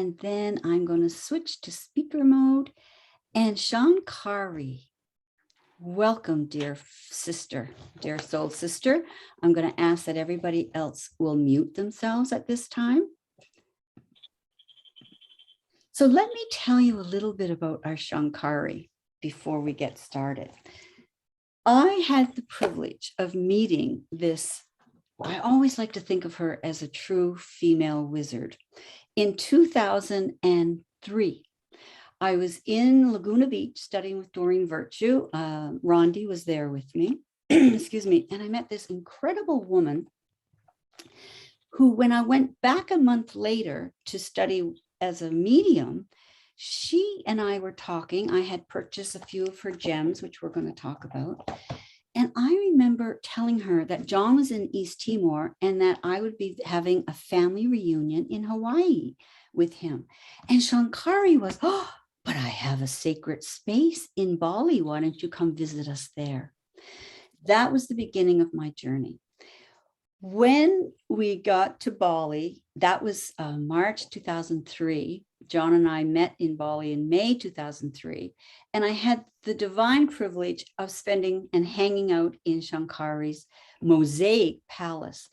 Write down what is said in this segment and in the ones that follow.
and then I'm going to switch to speaker mode. And Shankari, welcome, dear sister, dear soul sister. I'm going to ask that everybody else will mute themselves at this time. So let me tell you a little bit about our Shankari before we get started. I had the privilege of meeting this, I always like to think of her as a true female wizard. In 2003, I was in Laguna Beach studying with Doreen Virtue. Rondi was there with me, excuse me, and I met this incredible woman who, when I went back a month later to study as a medium, she and I were talking. I had purchased a few of her gems, which we're going to talk about. And I remember telling her that John was in East Timor and that I would be having a family reunion in Hawaii with him. And Shankari was, oh, but I have a sacred space in Bali. Why don't you come visit us there? That was the beginning of my journey. When we got to Bali, that was March 2003. John and I met in Bali in May 2003. And I had the divine privilege of spending and hanging out in Shankari's mosaic palace.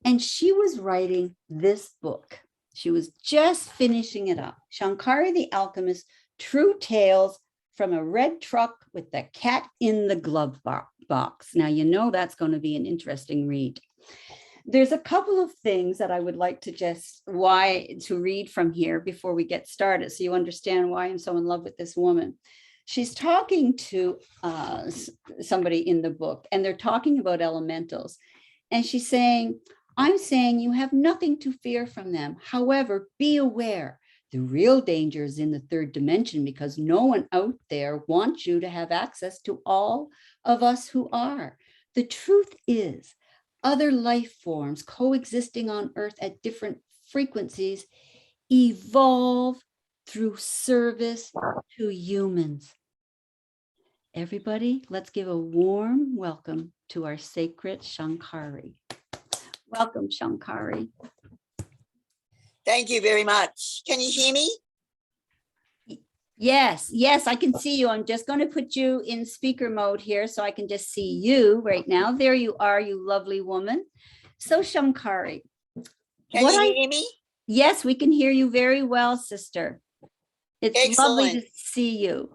And she was writing this book. She was just finishing it up. Shankari the Alchemist, True Tales from a Red Truck with the Cat in the Glove Box. Now, you know that's going to be an interesting read. There's a couple of things that I would like to to read from here before we get started, so you understand why I'm so in love with this woman. She's talking to somebody in the book, and they're talking about elementals. And she's saying, I'm saying you have nothing to fear from them. However, be aware. The real danger is in the third dimension, because no one out there wants you to have access to all of us who are. The truth is, other life forms coexisting on Earth at different frequencies evolve through service to humans. Everybody, let's give a warm welcome to our sacred Shankari. Welcome, Shankari. Thank you very much. Can you hear me? Yes, I can see you. I'm just going to put you in speaker mode here so I can just see you right now. There you are, you lovely woman. So Shankari. Can you hear me? Yes, we can hear you very well, sister. It's Excellent. lovely to see you.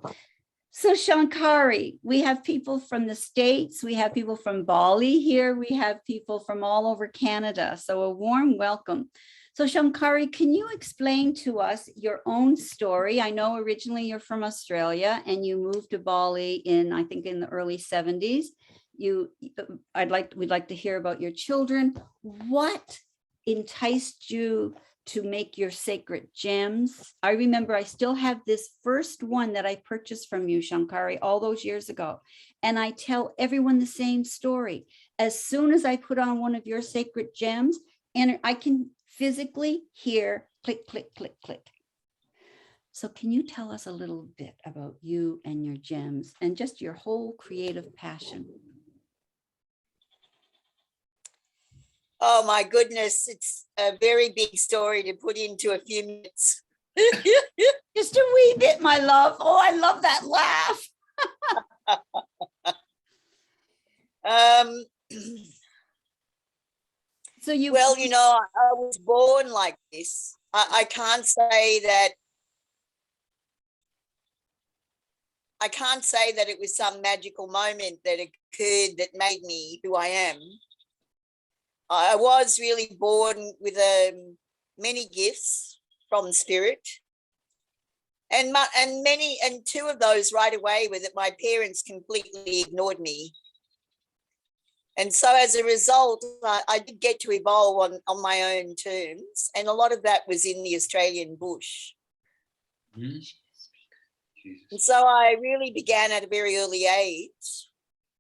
So Shankari, we have people from the States, we have people from Bali here, we have people from all over Canada. So a warm welcome. So Shankari, can you explain to us your own story? I know originally you're from Australia and you moved to Bali I think in the early 70s. We'd like to hear about your children. What enticed you to make your sacred gems? I remember I still have this first one that I purchased from you, Shankari, all those years ago. And I tell everyone the same story. As soon as I put on one of your sacred gems, and I can physically hear click, click, click, click. So can you tell us a little bit about you and your gems and just your whole creative passion? Oh my goodness, it's a very big story to put into a few minutes. Just a wee bit, my love. Oh, I love that laugh. Well, you know, I was born like this. I can't say that it was some magical moment that occurred that made me who I am. I was really born with many gifts from spirit, and two of those right away were that my parents completely ignored me. And so as a result, I did get to evolve on my own terms. And a lot of that was in the Australian bush. And so I really began at a very early age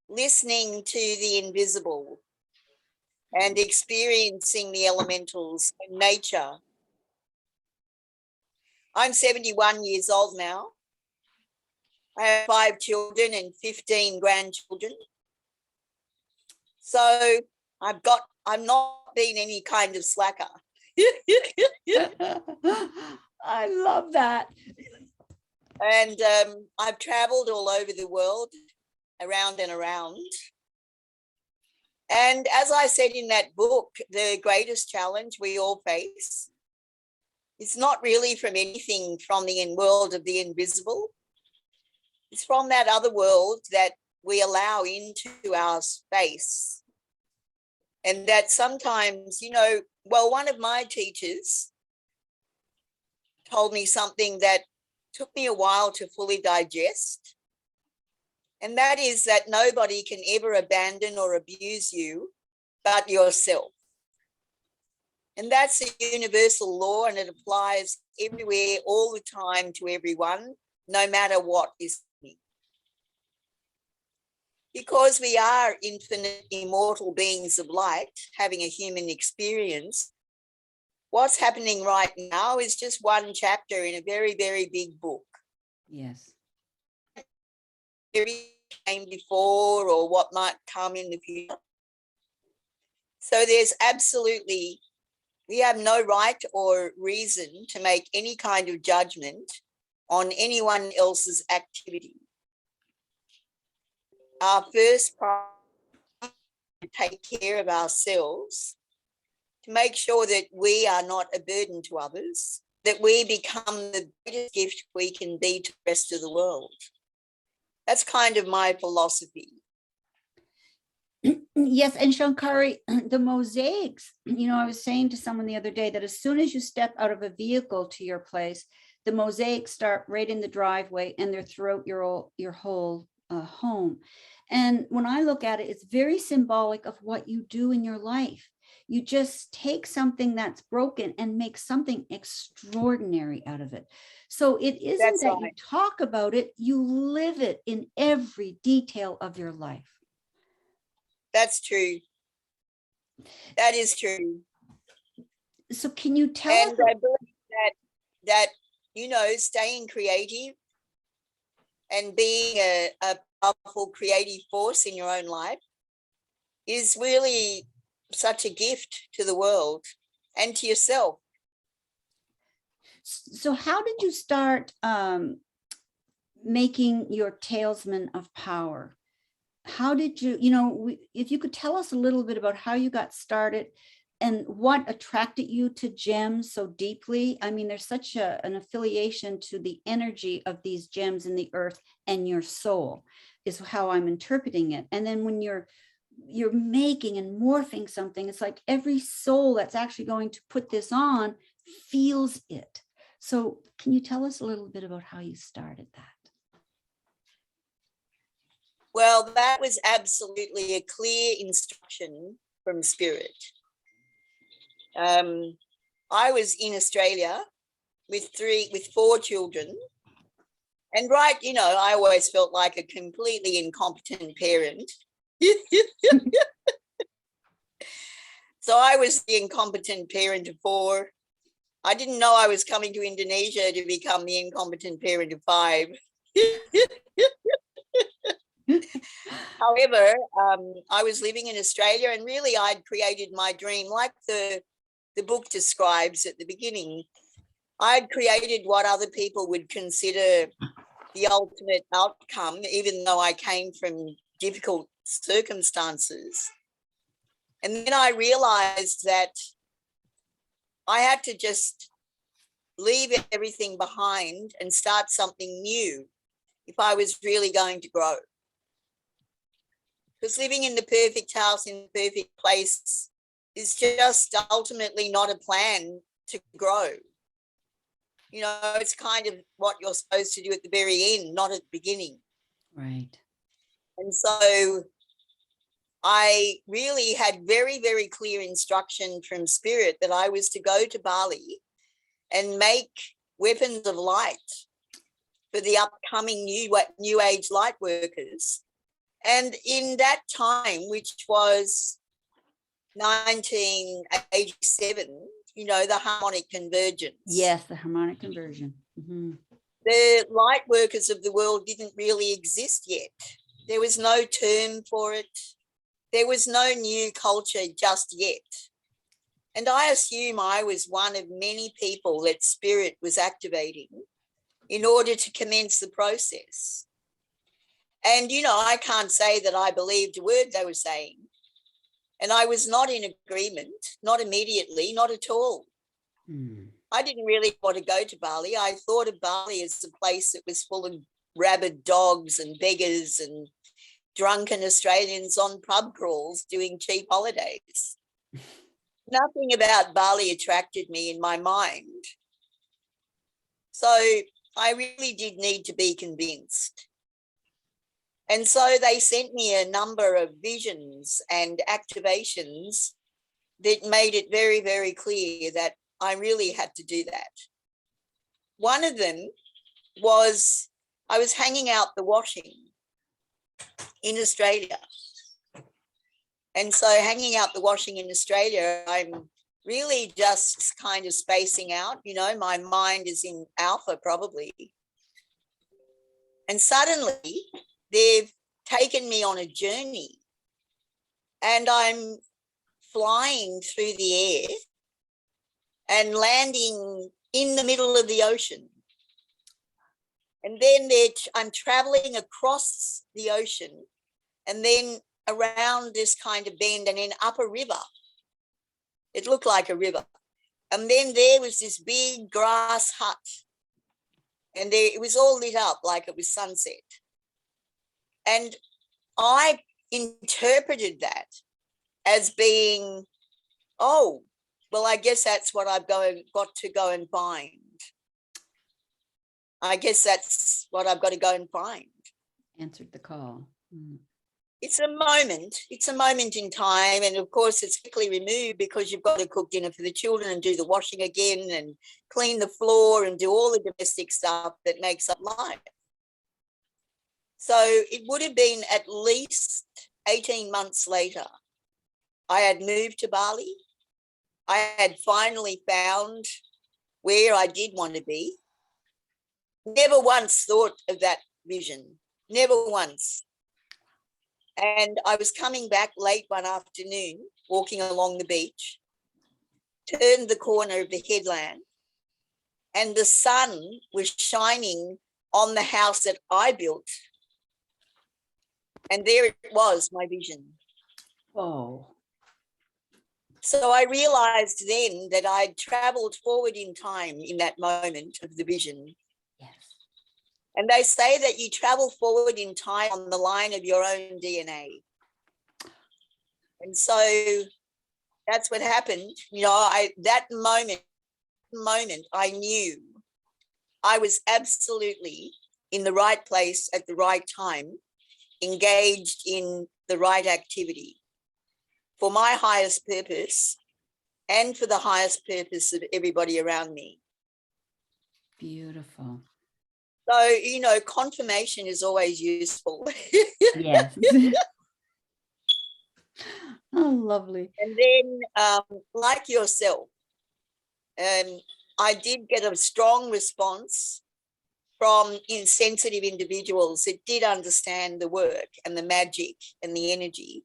listening to the invisible and experiencing the elementals and nature. I'm 71 years old now. I have 5 children and 15 grandchildren. So I'm not being any kind of slacker. I I love that. And I've traveled all over the world, around and around. And as I said in that book, the greatest challenge we all face is not really from anything from the world of the invisible. It's from that other world that we allow into our space. And that sometimes, well, one of my teachers told me something that took me a while to fully digest. And that is that nobody can ever abandon or abuse you but yourself. And that's a universal law, and it applies everywhere, all the time, to everyone, no matter what is happening. Because we are infinite, immortal beings of light, having a human experience, what's happening right now is just one chapter in a very, very big book. Yes. Came before or what might come in the future. So there's absolutely, we have no right or reason to make any kind of judgment on anyone else's activity. Our first priority is to take care of ourselves, to make sure that we are not a burden to others, that we become the greatest gift we can be to the rest of the world. That's kind of my philosophy. Yes, and Shankari, the mosaics, I was saying to someone the other day that as soon as you step out of a vehicle to your place, the mosaics start right in the driveway and they're throughout your whole home. And when I look at it, it's very symbolic of what you do in your life. You just take something that's broken and make something extraordinary out of it. So it isn't That's that right. you talk about it, you live it in every detail of your life. That's true. That is true. So can you tell and us? I believe that staying creative and being a powerful creative force in your own life is really such a gift to the world and to yourself. So how did you start making your talisman of power? How did you, if you could tell us a little bit about how you got started and what attracted you to gems so deeply? I mean, there's such an affiliation to the energy of these gems in the earth and your soul is how I'm interpreting it. And then when you're making and morphing something, it's like every soul that's actually going to put this on feels it. So can you tell us a little bit about how you started that? Well, that was absolutely a clear instruction from Spirit. I was in Australia with 4 children. And I always felt like a completely incompetent parent. So I was the incompetent parent of 4. I didn't know I was coming to Indonesia to become the incompetent parent of 5. However, I was living in Australia and really I'd created my dream like the book describes at the beginning. I'd created what other people would consider the ultimate outcome, even though I came from difficult circumstances. And then I realized that I had to just leave everything behind and start something new if I was really going to grow. Because living in the perfect house in the perfect place is just ultimately not a plan to grow. It's kind of what you're supposed to do at the very end, not at the beginning. Right. And so I really had very, very clear instruction from Spirit that I was to go to Bali and make weapons of light for the upcoming new age light workers. And in that time, which was 1987, the harmonic convergence. Yes, the harmonic conversion. Mm-hmm. The light workers of the world didn't really exist yet. There was no term for it. There was no new culture just yet. And I assume I was one of many people that spirit was activating in order to commence the process. And, you know, I can't say that I believed a word they were saying. And I was not in agreement, not immediately, not at all. I didn't really want to go to Bali. I thought of Bali as a place that was full of rabid dogs and beggars and drunken Australians on pub crawls doing cheap holidays. Nothing about Bali attracted me in my mind. So I really did need to be convinced. And so they sent me a number of visions and activations that made it very, very clear that I really had to do that. One of them was I was hanging out the washing in Australia. And so hanging out the washing in Australia, I'm really just kind of spacing out, you know, my mind is in alpha probably. And suddenly they've taken me on a journey and I'm flying through the air and landing in the middle of the ocean. And then I'm traveling across the ocean and then around this kind of bend and then up a river. It looked like a river. And then there was this big grass hut. And it was all lit up like it was sunset. And I interpreted that as being, oh, well, I guess that's what I've got to go and find. I guess that's what I've got to go and find. Answered the call. It's a moment in time. And of course, it's quickly removed because you've got to cook dinner for the children and do the washing again and clean the floor and do all the domestic stuff that makes up life. So it would have been at least 18 months later. I had moved to Bali. I had finally found where I did want to be. Never once thought of that vision, never once. And I was coming back late one afternoon, walking along the beach, turned the corner of the headland, and the sun was shining on the house that I built. And there it was, my vision. Oh. So I realized then that I'd traveled forward in time in that moment of the vision. Yes. And they say that you travel forward in time on the line of your own DNA. And so that's what happened. You know, that moment I knew I was absolutely in the right place at the right time, engaged in the right activity for my highest purpose and for the highest purpose of everybody around me. Beautiful. So, you know, confirmation is always useful. Yes. Oh, lovely. And then, like yourself, I did get a strong response from insensitive individuals that did understand the work and the magic and the energy.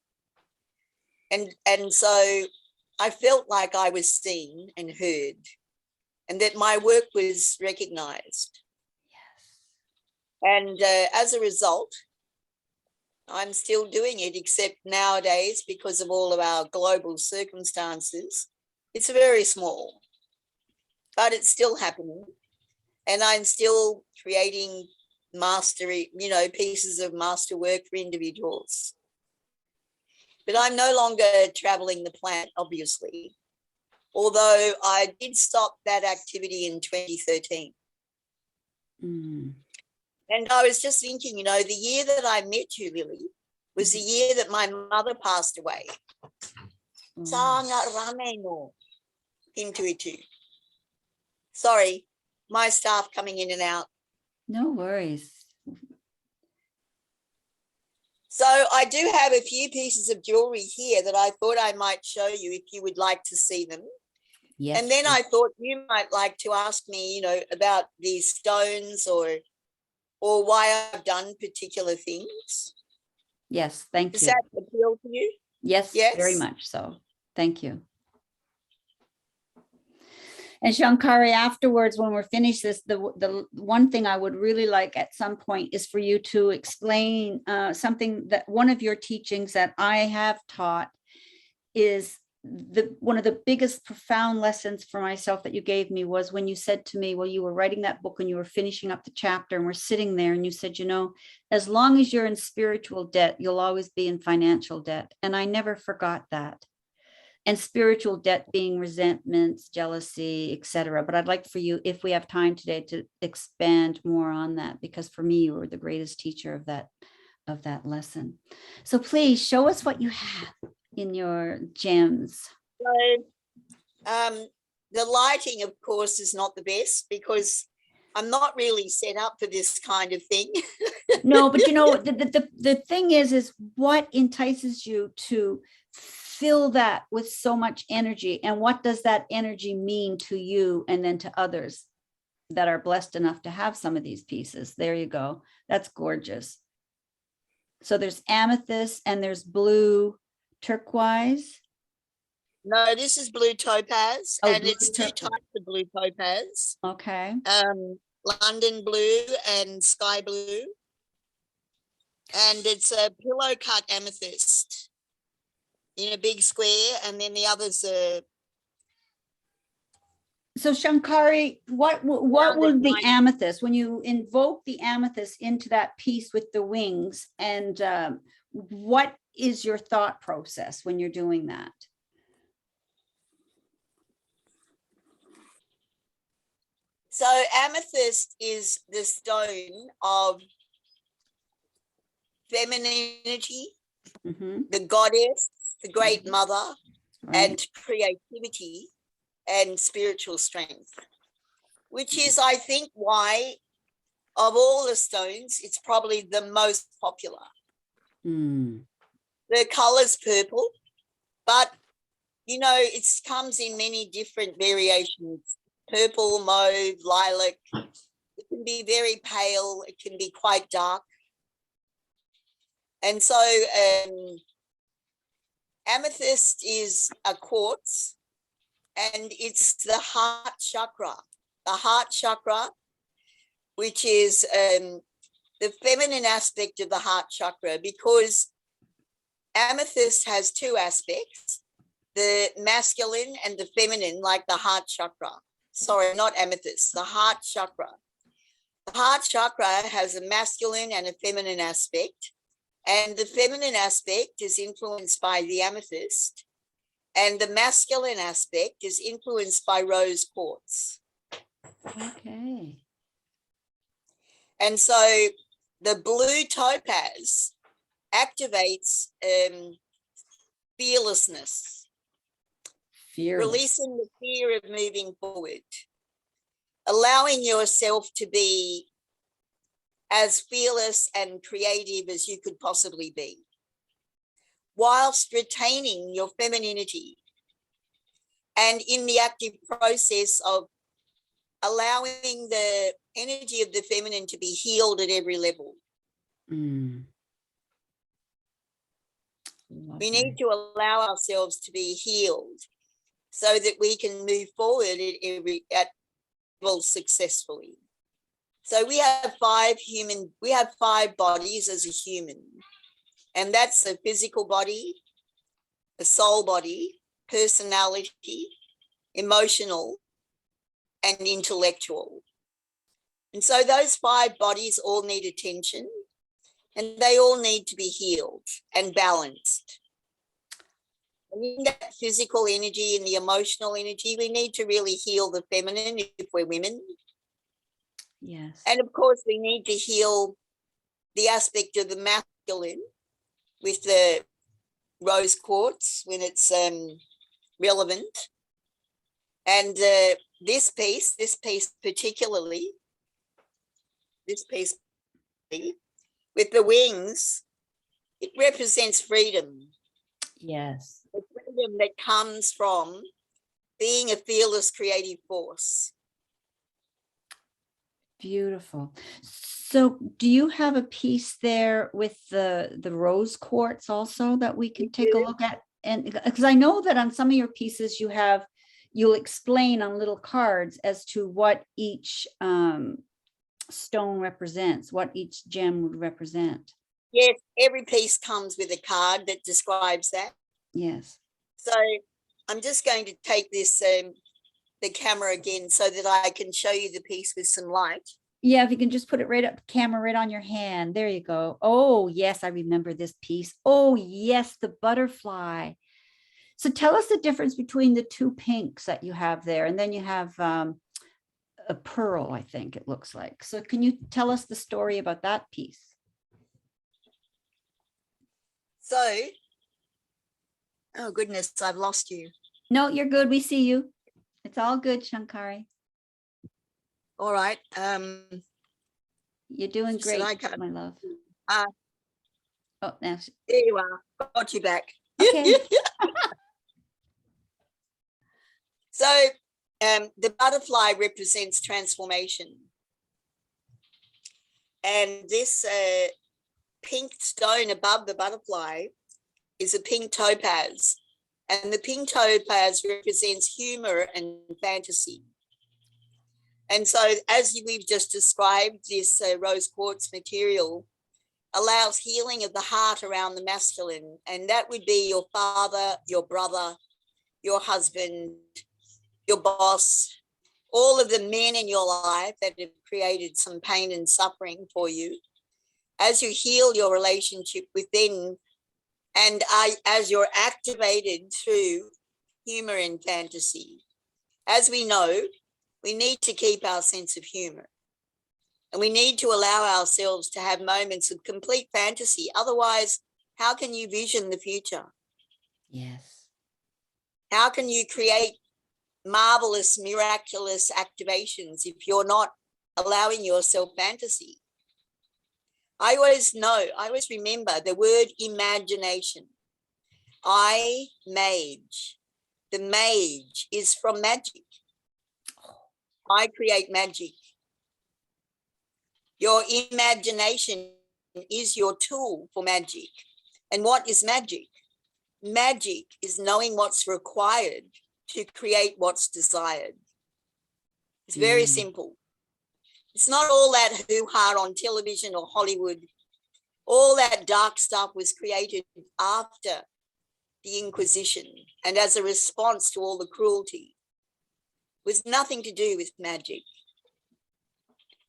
And so I felt like I was seen and heard and that my work was recognized. And as a result, I'm still doing it, except nowadays, because of all of our global circumstances, it's very small, but it's still happening. And I'm still creating mastery, you know, pieces of master work for individuals. But I'm no longer traveling the planet, obviously, although I did stop that activity in 2013. And I was just thinking, you know, the year that I met you, Lily, was the year that my mother passed away. Sangat ramai no into it too. Sorry, my staff coming in and out. No worries. So I do have a few pieces of jewelry here that I thought I might show you if you would like to see them. Yes. And then I thought you might like to ask me, you know, about these stones or why I've done particular things. Yes, thank Does you. that appeal to you? Yes, Yes? very much so. Thank you. And Shankari, afterwards, when we're finished this, the one thing I would really like at some point is for you to explain something that one of your teachings that I have taught is one of the biggest profound lessons for myself that you gave me was when you said to me, well, you were writing that book and you were finishing up the chapter and we're sitting there and you said, you know, as long as you're in spiritual debt, you'll always be in financial debt. And I never forgot that. And spiritual debt being resentments, jealousy, etc. But I'd like for you, if we have time today, to expand more on that, because for me, you were the greatest teacher of that lesson. So please show us what you have in your gems. So, the lighting, of course, is not the best because I'm not really set up for this kind of thing. No, but you know, the thing is what entices you to fill that with so much energy, and what does that energy mean to you and then to others that are blessed enough to have some of these pieces? There you go. That's gorgeous. So there's amethyst and there's blue turquoise. No, this is blue topaz, Oh, and blue it's two types of blue topaz. Okay. London blue and sky blue. And it's a pillow cut amethyst in a big square, and then the others are. So Shankari, what will the mine. amethyst, when you invoke the amethyst into that piece with the wings, and what is your thought process when you're doing that? So amethyst is the stone of femininity, the goddess, the great mother, and creativity and spiritual strength, which is, I think, why of all the stones, it's probably the most popular. The color's purple, but you know, it comes in many different variations: purple, mauve, lilac. It can be very pale, it can be quite dark. And so amethyst is a quartz, and it's the heart chakra. The heart chakra, which is the feminine aspect of the heart chakra, because amethyst has two aspects, the masculine and the feminine, like the heart chakra. Sorry, not amethyst, the heart chakra. The heart chakra has a masculine and a feminine aspect, and the feminine aspect is influenced by the amethyst, and the masculine aspect is influenced by rose quartz. Okay. And so the blue topaz activates fearlessness, releasing the fear of moving forward, allowing yourself to be as fearless and creative as you could possibly be, whilst retaining your femininity, and in the active process of allowing the energy of the feminine to be healed at every level. We need to allow ourselves to be healed so that we can move forward at level successfully. So we have five bodies as a human, and that's a physical body, a soul body, personality, emotional, and intellectual. And so those five bodies all need attention, and they all need to be healed and balanced. And in that physical energy and the emotional energy, we need to really heal the feminine if we're women. Yes. And of course, we need to heal the aspect of the masculine with the rose quartz when it's relevant. And this piece particularly, with the wings, it represents freedom. Yes. The freedom that comes from being a fearless creative force. Beautiful. So do you have a piece there with the rose quartz also that we can take a look at? And because I know that on some of your pieces you have you'll explain on little cards as to what each stone represents, what each gem would represent. Yes, every piece comes with a card that describes that. Yes. So I'm just going to take this, the camera again, so that I can show you the piece with some light. Yeah, if you can just put it right up, camera right on your hand. There you go. Oh, yes, I remember this piece. Oh, yes, the butterfly. So tell us the difference between the two pinks that you have there. And then you have a pearl, I think it looks like. So can you tell us the story about that piece? So, oh goodness, I've lost you. No, you're good. We see you. It's all good, Shankari. All right. You're doing great, my love. Oh, now. There you are. Got you back. Okay. So the butterfly represents transformation. And this pink stone above the butterfly is a pink topaz. And the pink topaz represents humor and fantasy. And so, as we've just described, this rose quartz material allows healing of the heart around the masculine. And that would be your father, your brother, your husband, your boss, all of the men in your life that have created some pain and suffering for you. As you heal your relationship with them, and as you're activated through humor and fantasy, as we know, we need to keep our sense of humor. And we need to allow ourselves to have moments of complete fantasy. Otherwise, how can you vision the future? Yes. How can you create marvelous, miraculous activations if you're not allowing yourself fantasy? I always remember the word imagination. Mage. The mage is from magic. I create magic. Your imagination is your tool for magic. And what is magic? Magic is knowing what's required to create what's desired. It's very simple. It's not all that hoo-ha on television or Hollywood. All that dark stuff was created after the Inquisition and as a response to all the cruelty. It was nothing to do with magic.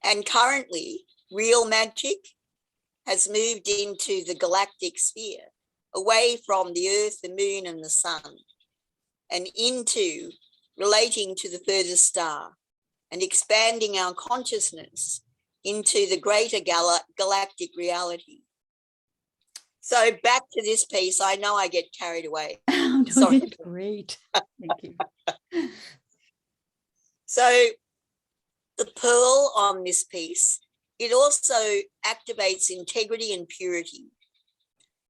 And currently, real magic has moved into the galactic sphere, away from the Earth, the moon, and the sun, and into relating to the furthest star and expanding our consciousness into the greater galactic reality. So back to this piece. I know I get carried away. Oh, no, Sorry. it's great. Thank you. So the pearl on this piece, it also activates integrity and purity.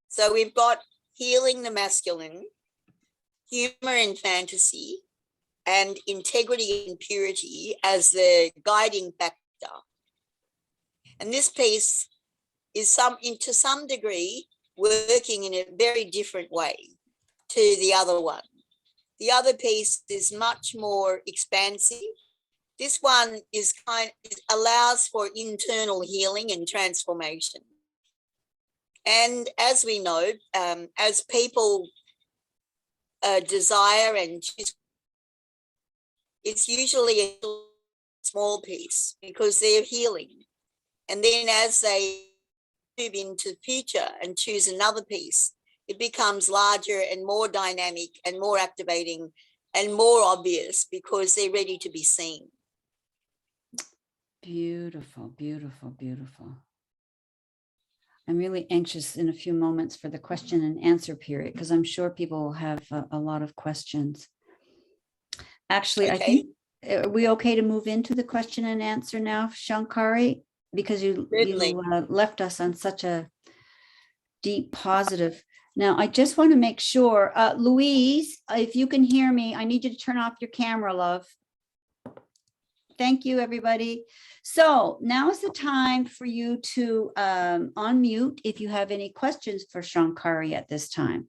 So we've got healing the masculine, humor and fantasy, and integrity and purity as the guiding factor. And this piece is to some degree working in a very different way to the other one. The other piece is much more expansive. This one allows for internal healing and transformation. And as we know, as people desire and choose, it's usually a small piece because they're healing. And then as they move into the future and choose another piece, it becomes larger and more dynamic and more activating and more obvious because they're ready to be seen. Beautiful, beautiful, beautiful. I'm really anxious in a few moments for the question and answer period because I'm sure people will have a lot of questions. Actually, okay. I think, are we okay to move into the question and answer now, Shankari? Because you left us on such a deep positive. Now, I just want to make sure, Louise, if you can hear me, I need you to turn off your camera, love. Thank you, everybody. So now is the time for you to unmute if you have any questions for Shankari at this time.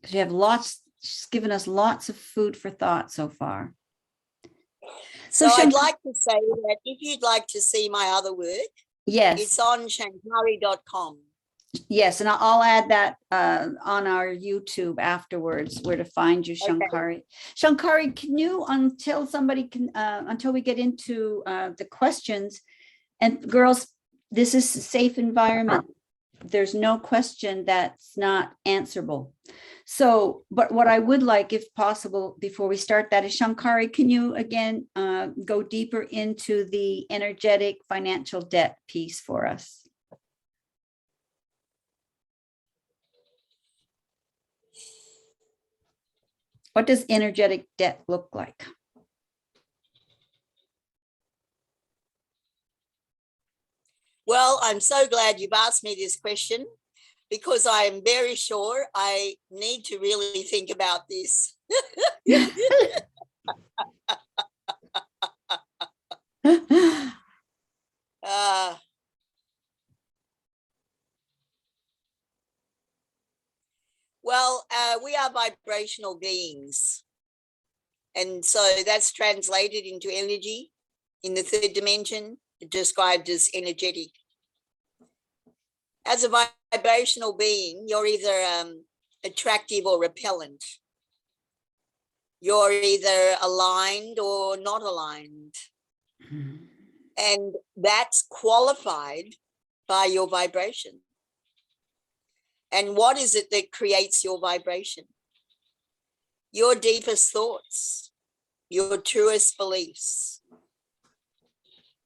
You have lots, she's given us lots of food for thought so far. So I'd like to say that if you'd like to see my other work, yes, it's on shankari.com. Yes, and I'll add that on our YouTube afterwards, where to find you, Shankari. Okay. Shankari, can you, until we get into the questions, and girls, this is a safe environment. There's no question that's not answerable. So, but what I would like, if possible, before we start that is, Shankari, can you again go deeper into the energetic financial debt piece for us? What does energetic debt look like? Well, I'm so glad you've asked me this question, because I am very sure I need to really think about this. We are vibrational beings. And so that's translated into energy in the third dimension, described as energetic. As a vibrational being, you're either attractive or repellent. You're either aligned or not aligned. And that's qualified by your vibration. And what is it that creates your vibration? Your deepest thoughts, your truest beliefs,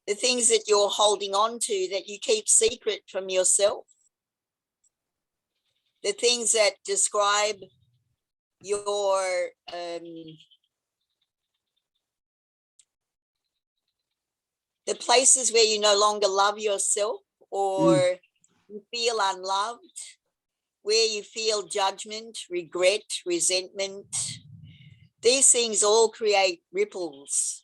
the things that you're holding on to that you keep secret from yourself, the things that describe your the places where you no longer love yourself, or you feel unloved, where you feel judgment, regret, resentment. These things all create ripples.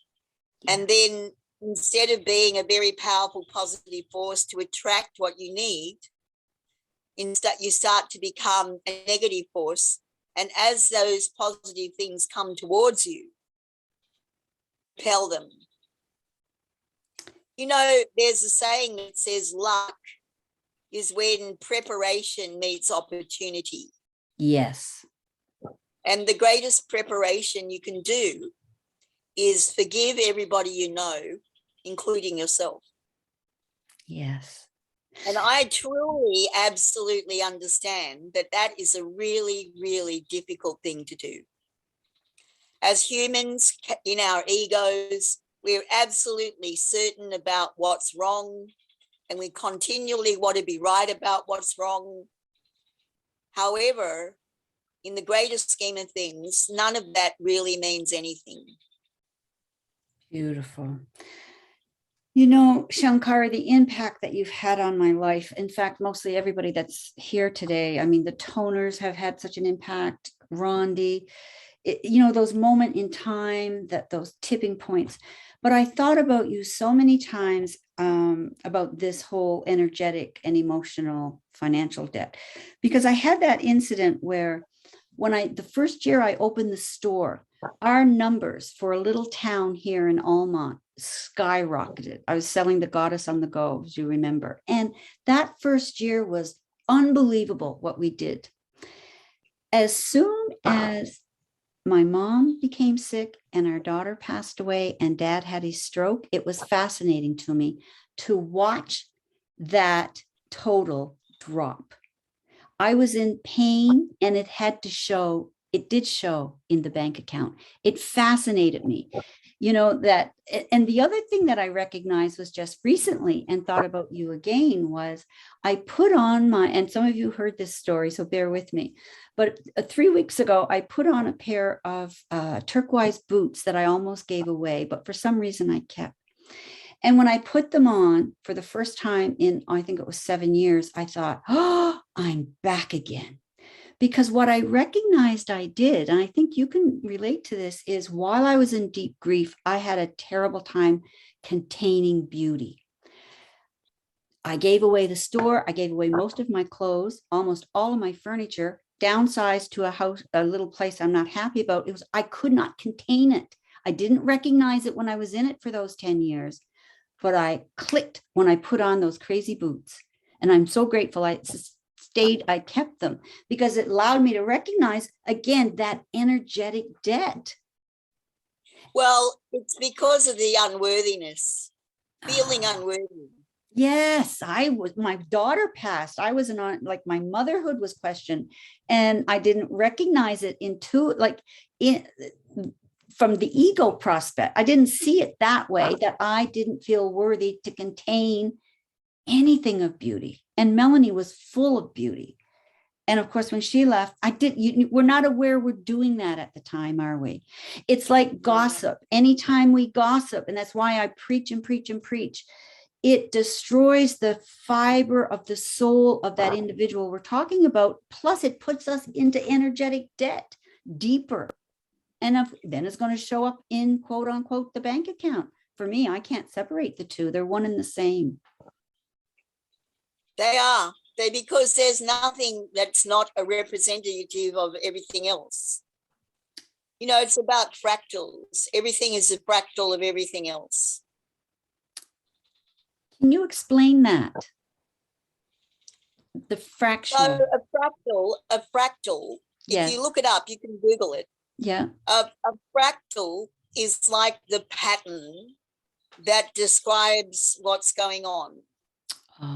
And then instead of being a very powerful positive force to attract what you need, instead you start to become a negative force. And as those positive things come towards you, repel them. You know, there's a saying that says luck is when preparation meets opportunity. Yes. And the greatest preparation you can do is forgive everybody you know, including yourself. Yes. And I truly, absolutely understand that that is a really, really difficult thing to do. As humans, in our egos, we're absolutely certain about what's wrong, and we continually want to be right about what's wrong. However, in the greater scheme of things, none of that really means anything. Beautiful. You know, Shankari, the impact that you've had on my life, in fact, mostly everybody that's here today, I mean, the toners have had such an impact, Rondi, you know, those moment in time, that those tipping points. But I thought about you so many times about this whole energetic and emotional financial debt, because I had that incident where when the first year I opened the store, our numbers for a little town here in Almont skyrocketed. I was selling the Goddess on the Go, as you remember. And that first year was unbelievable what we did. As soon as my mom became sick and our daughter passed away and dad had his stroke, it was fascinating to me to watch that total drop. I was in pain, and it did show in the bank account. It fascinated me, you know, that. And the other thing that I recognized was just recently, and thought about you again, was I put on and some of you heard this story, so bear with me. But 3 weeks ago, I put on a pair of turquoise boots that I almost gave away, but for some reason I kept. And when I put them on for the first time in, I think it was 7 years, I thought, oh, I'm back again. Because what I recognized I did, and I think you can relate to this, is while I was in deep grief, I had a terrible time containing beauty. I gave away the store. I gave away most of my clothes, almost all of my furniture. downsized to a house, a little place I'm not happy about, I could not contain it. I didn't recognize it when I was in it for those 10 years, but I clicked when I put on those crazy boots. And I'm so grateful I kept them, because it allowed me to recognize again that energetic debt. Well, it's because of the unworthiness, feeling unworthy. Yes, my daughter passed. I was like my motherhood was questioned, and I didn't recognize it from the ego prospect. I didn't see it that way, that I didn't feel worthy to contain anything of beauty. And Melanie was full of beauty. And of course, when she left, we're not aware we're doing that at the time, are we? It's like gossip. Anytime we gossip, and that's why I preach and preach and preach, it destroys the fiber of the soul of that individual we're talking about. Plus, it puts us into energetic debt deeper. And then it's going to show up in quote unquote the bank account. For me, I can't separate the two. They're one and the same. They are. Because there's nothing that's not a representative of everything else. You know, it's about fractals. Everything is a fractal of everything else. Can you explain that? The fraction. So a fractal, yes. If you look it up, you can Google it. Yeah. A fractal is like the pattern that describes what's going on.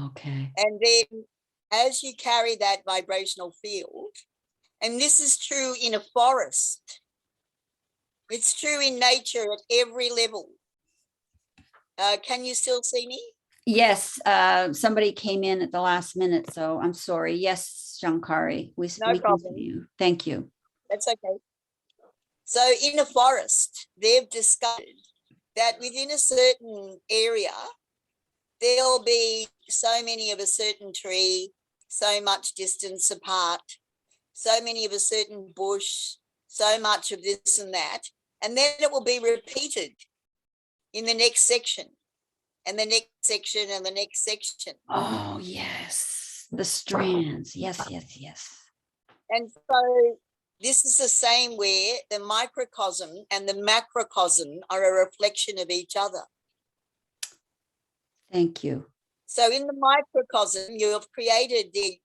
Okay. And then as you carry that vibrational field, and this is true in a forest, it's true in nature at every level. Can you still see me? Yes. Somebody came in at the last minute, so I'm sorry. Yes, Shankari, we No problem. can see you. Thank you. That's okay. So in a forest, they've discovered that within a certain area, there'll be so many of a certain tree, so much distance apart, so many of a certain bush, so much of this and that. And then it will be repeated in the next section, and the next section, and the next section. Oh, yes. The strands. Yes, yes, yes. And so this is the same where the microcosm and the macrocosm are a reflection of each other. Thank you. So in the microcosm, you have created the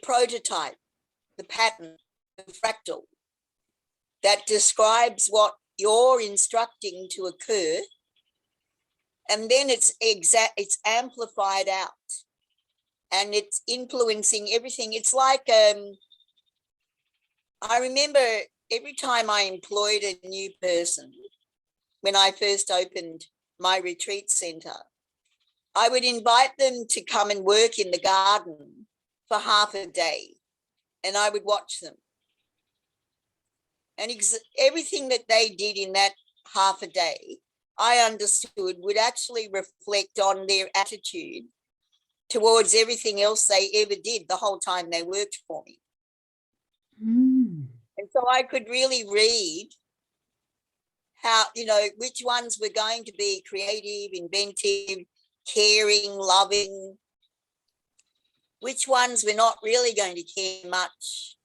prototype, the pattern, the fractal that describes what you're instructing to occur, and then it's amplified out, and it's influencing everything. It's like I remember every time I employed a new person, when I first opened my retreat center, I would invite them to come and work in the garden for half a day, and I would watch them. And everything that they did in that half a day, I understood would actually reflect on their attitude towards everything else they ever did the whole time they worked for me. Mm. And so I could really read how, which ones were going to be creative, inventive, caring, loving, which ones were not really going to care much.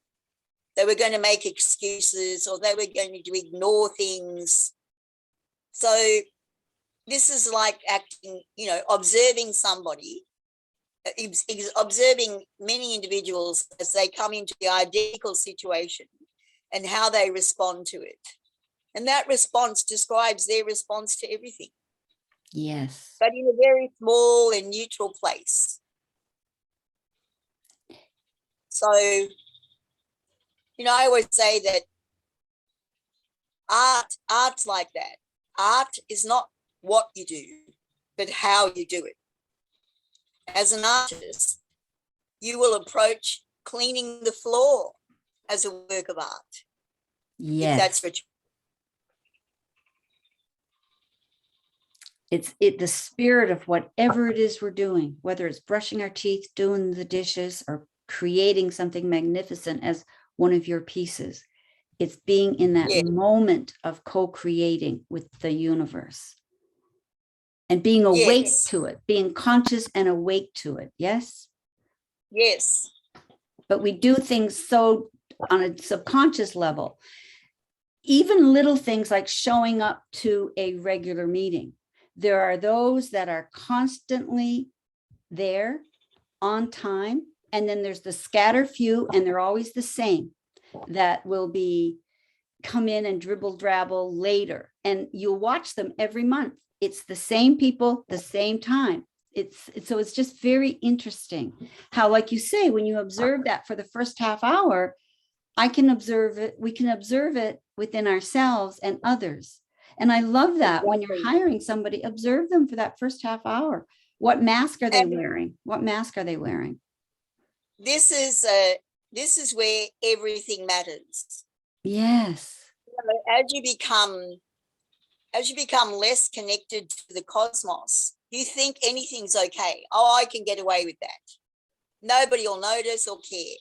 They were going to make excuses, or they were going to ignore things. So this is like acting, observing somebody, observing many individuals as they come into the identical situation and how they respond to it. And that response describes their response to everything. Yes. But in a very small and neutral place. So, I always say that art's like that. Art is not what you do, but how you do it. As an artist, you will approach cleaning the floor as a work of art. Yes. If that's what you... It's the spirit of whatever it is we're doing, whether it's brushing our teeth, doing the dishes, or creating something magnificent as one of your pieces. It's being in that moment of co-creating with the universe and being awake to it, being conscious and awake to it. Yes? Yes. but we do things so on a subconscious level. Even little things like showing up to a regular meeting. There are those that are constantly there on time. And then there's the scatter few, and they're always the same, that will be come in and dribble drabble later. And you'll watch them every month. It's the same people, the same time. So it's just very interesting how, like you say, when you observe that for the first half hour, I can observe it. We can observe it within ourselves and others. And I love that when you're hiring somebody, observe them for that first half hour. What mask are they wearing? What mask are they wearing? This is where everything matters. Yes. As you become less connected to the cosmos, you think anything's okay. Oh, I can get away with that. Nobody will notice or care.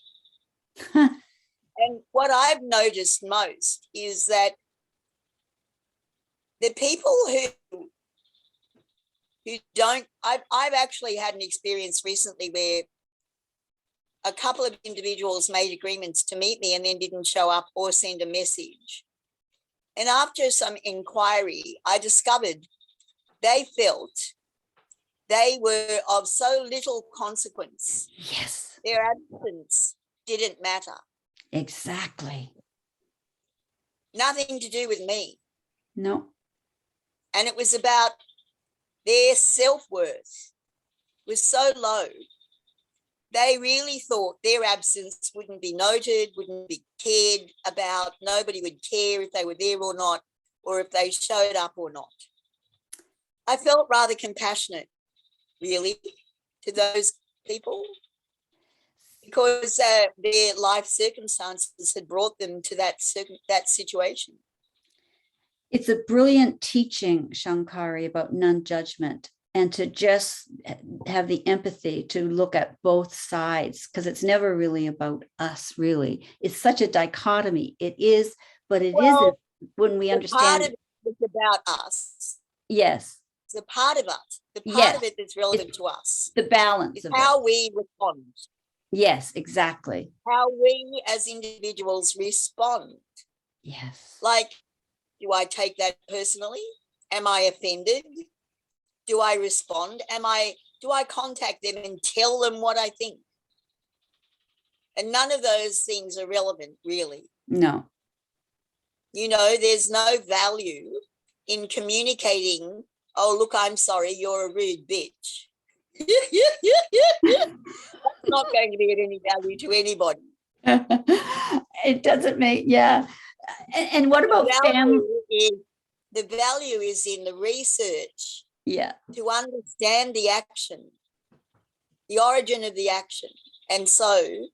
And what I've noticed most is that the people who don't, I've actually had an experience recently where a couple of individuals made agreements to meet me and then didn't show up or send a message. And after some inquiry, I discovered they felt they were of so little consequence. Yes. Their absence didn't matter. Exactly. Nothing to do with me. No. And it was about their self-worth was so low. They really thought their absence wouldn't be noted, wouldn't be cared about. Nobody would care if they were there or not, or if they showed up or not. I felt rather compassionate, really, to those people, because their life circumstances had brought them to that situation. It's a brilliant teaching, Shankari, about non-judgment, and to just have the empathy to look at both sides, because it's never really about us, really. It's such a dichotomy. It is, but it isn't when we understand. Part of it is about us. Yes. It's a part of us. The part of it that's relevant to us. The balance is of how we respond. Yes, exactly. How we as individuals respond. Yes. Like, do I take that personally? Am I offended? Do I respond? Do I contact them and tell them what I think? And none of those things are relevant, really. No. You know, there's no value in communicating, oh, look, I'm sorry, you're a rude bitch. That's not going to be of any value to anybody. It doesn't make, yeah. And what about family? The value is in the research. Yeah. To understand the action, the origin of the action. And so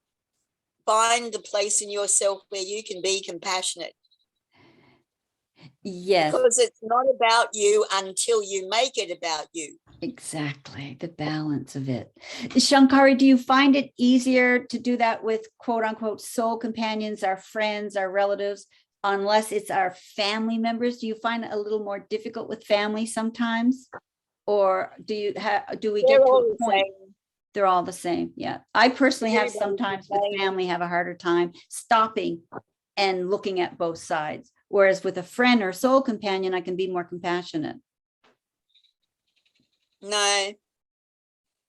find the place in yourself where you can be compassionate. Yes. Because it's not about you until you make it about you. Exactly. The balance of it. Shankari, do you find it easier to do that with quote unquote soul companions, our friends, our relatives, unless it's our family members? Do you find it a little more difficult with family sometimes? Or do we get to a point? They're all the same. Yeah. I personally have sometimes with family have a harder time stopping and looking at both sides. Whereas with a friend or soul companion, I can be more compassionate. No.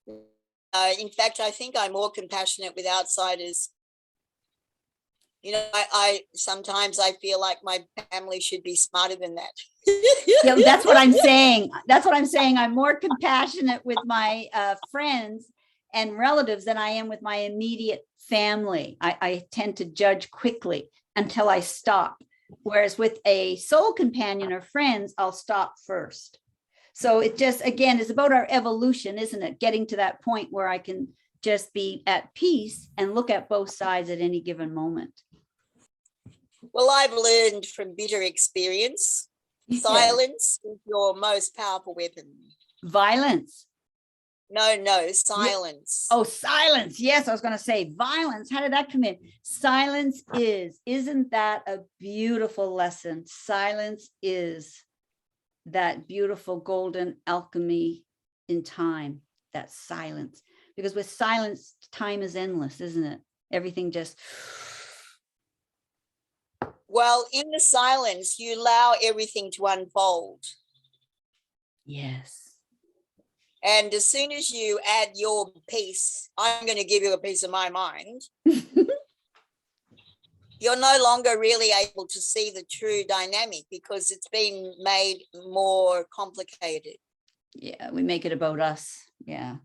In fact, I think I'm more compassionate with outsiders. You know, I sometimes I feel like my family should be smarter than that. Yeah, that's what I'm saying. That's what I'm saying. I'm more compassionate with my friends and relatives than I am with my immediate family. I tend to judge quickly until I stop. Whereas with a soul companion or friends, I'll stop first. So it just, again, is about our evolution, isn't it? Getting to that point where I can just be at peace and look at both sides at any given moment. Well, I've learned from bitter experience, silence is your most powerful weapon. Violence. No, silence. Oh, silence. Yes, I was going to say violence. How did that come in? Silence isn't that a beautiful lesson? Silence is that beautiful golden alchemy in time, that silence. Because with silence, time is endless, isn't it? everything just, Well, in the silence, you allow everything to unfold. yes. And as soon as you add your piece, I'm going to give you a piece of my mind. You're no longer really able to see the true dynamic because it's been made more complicated. Yeah, we make it about us. Yeah.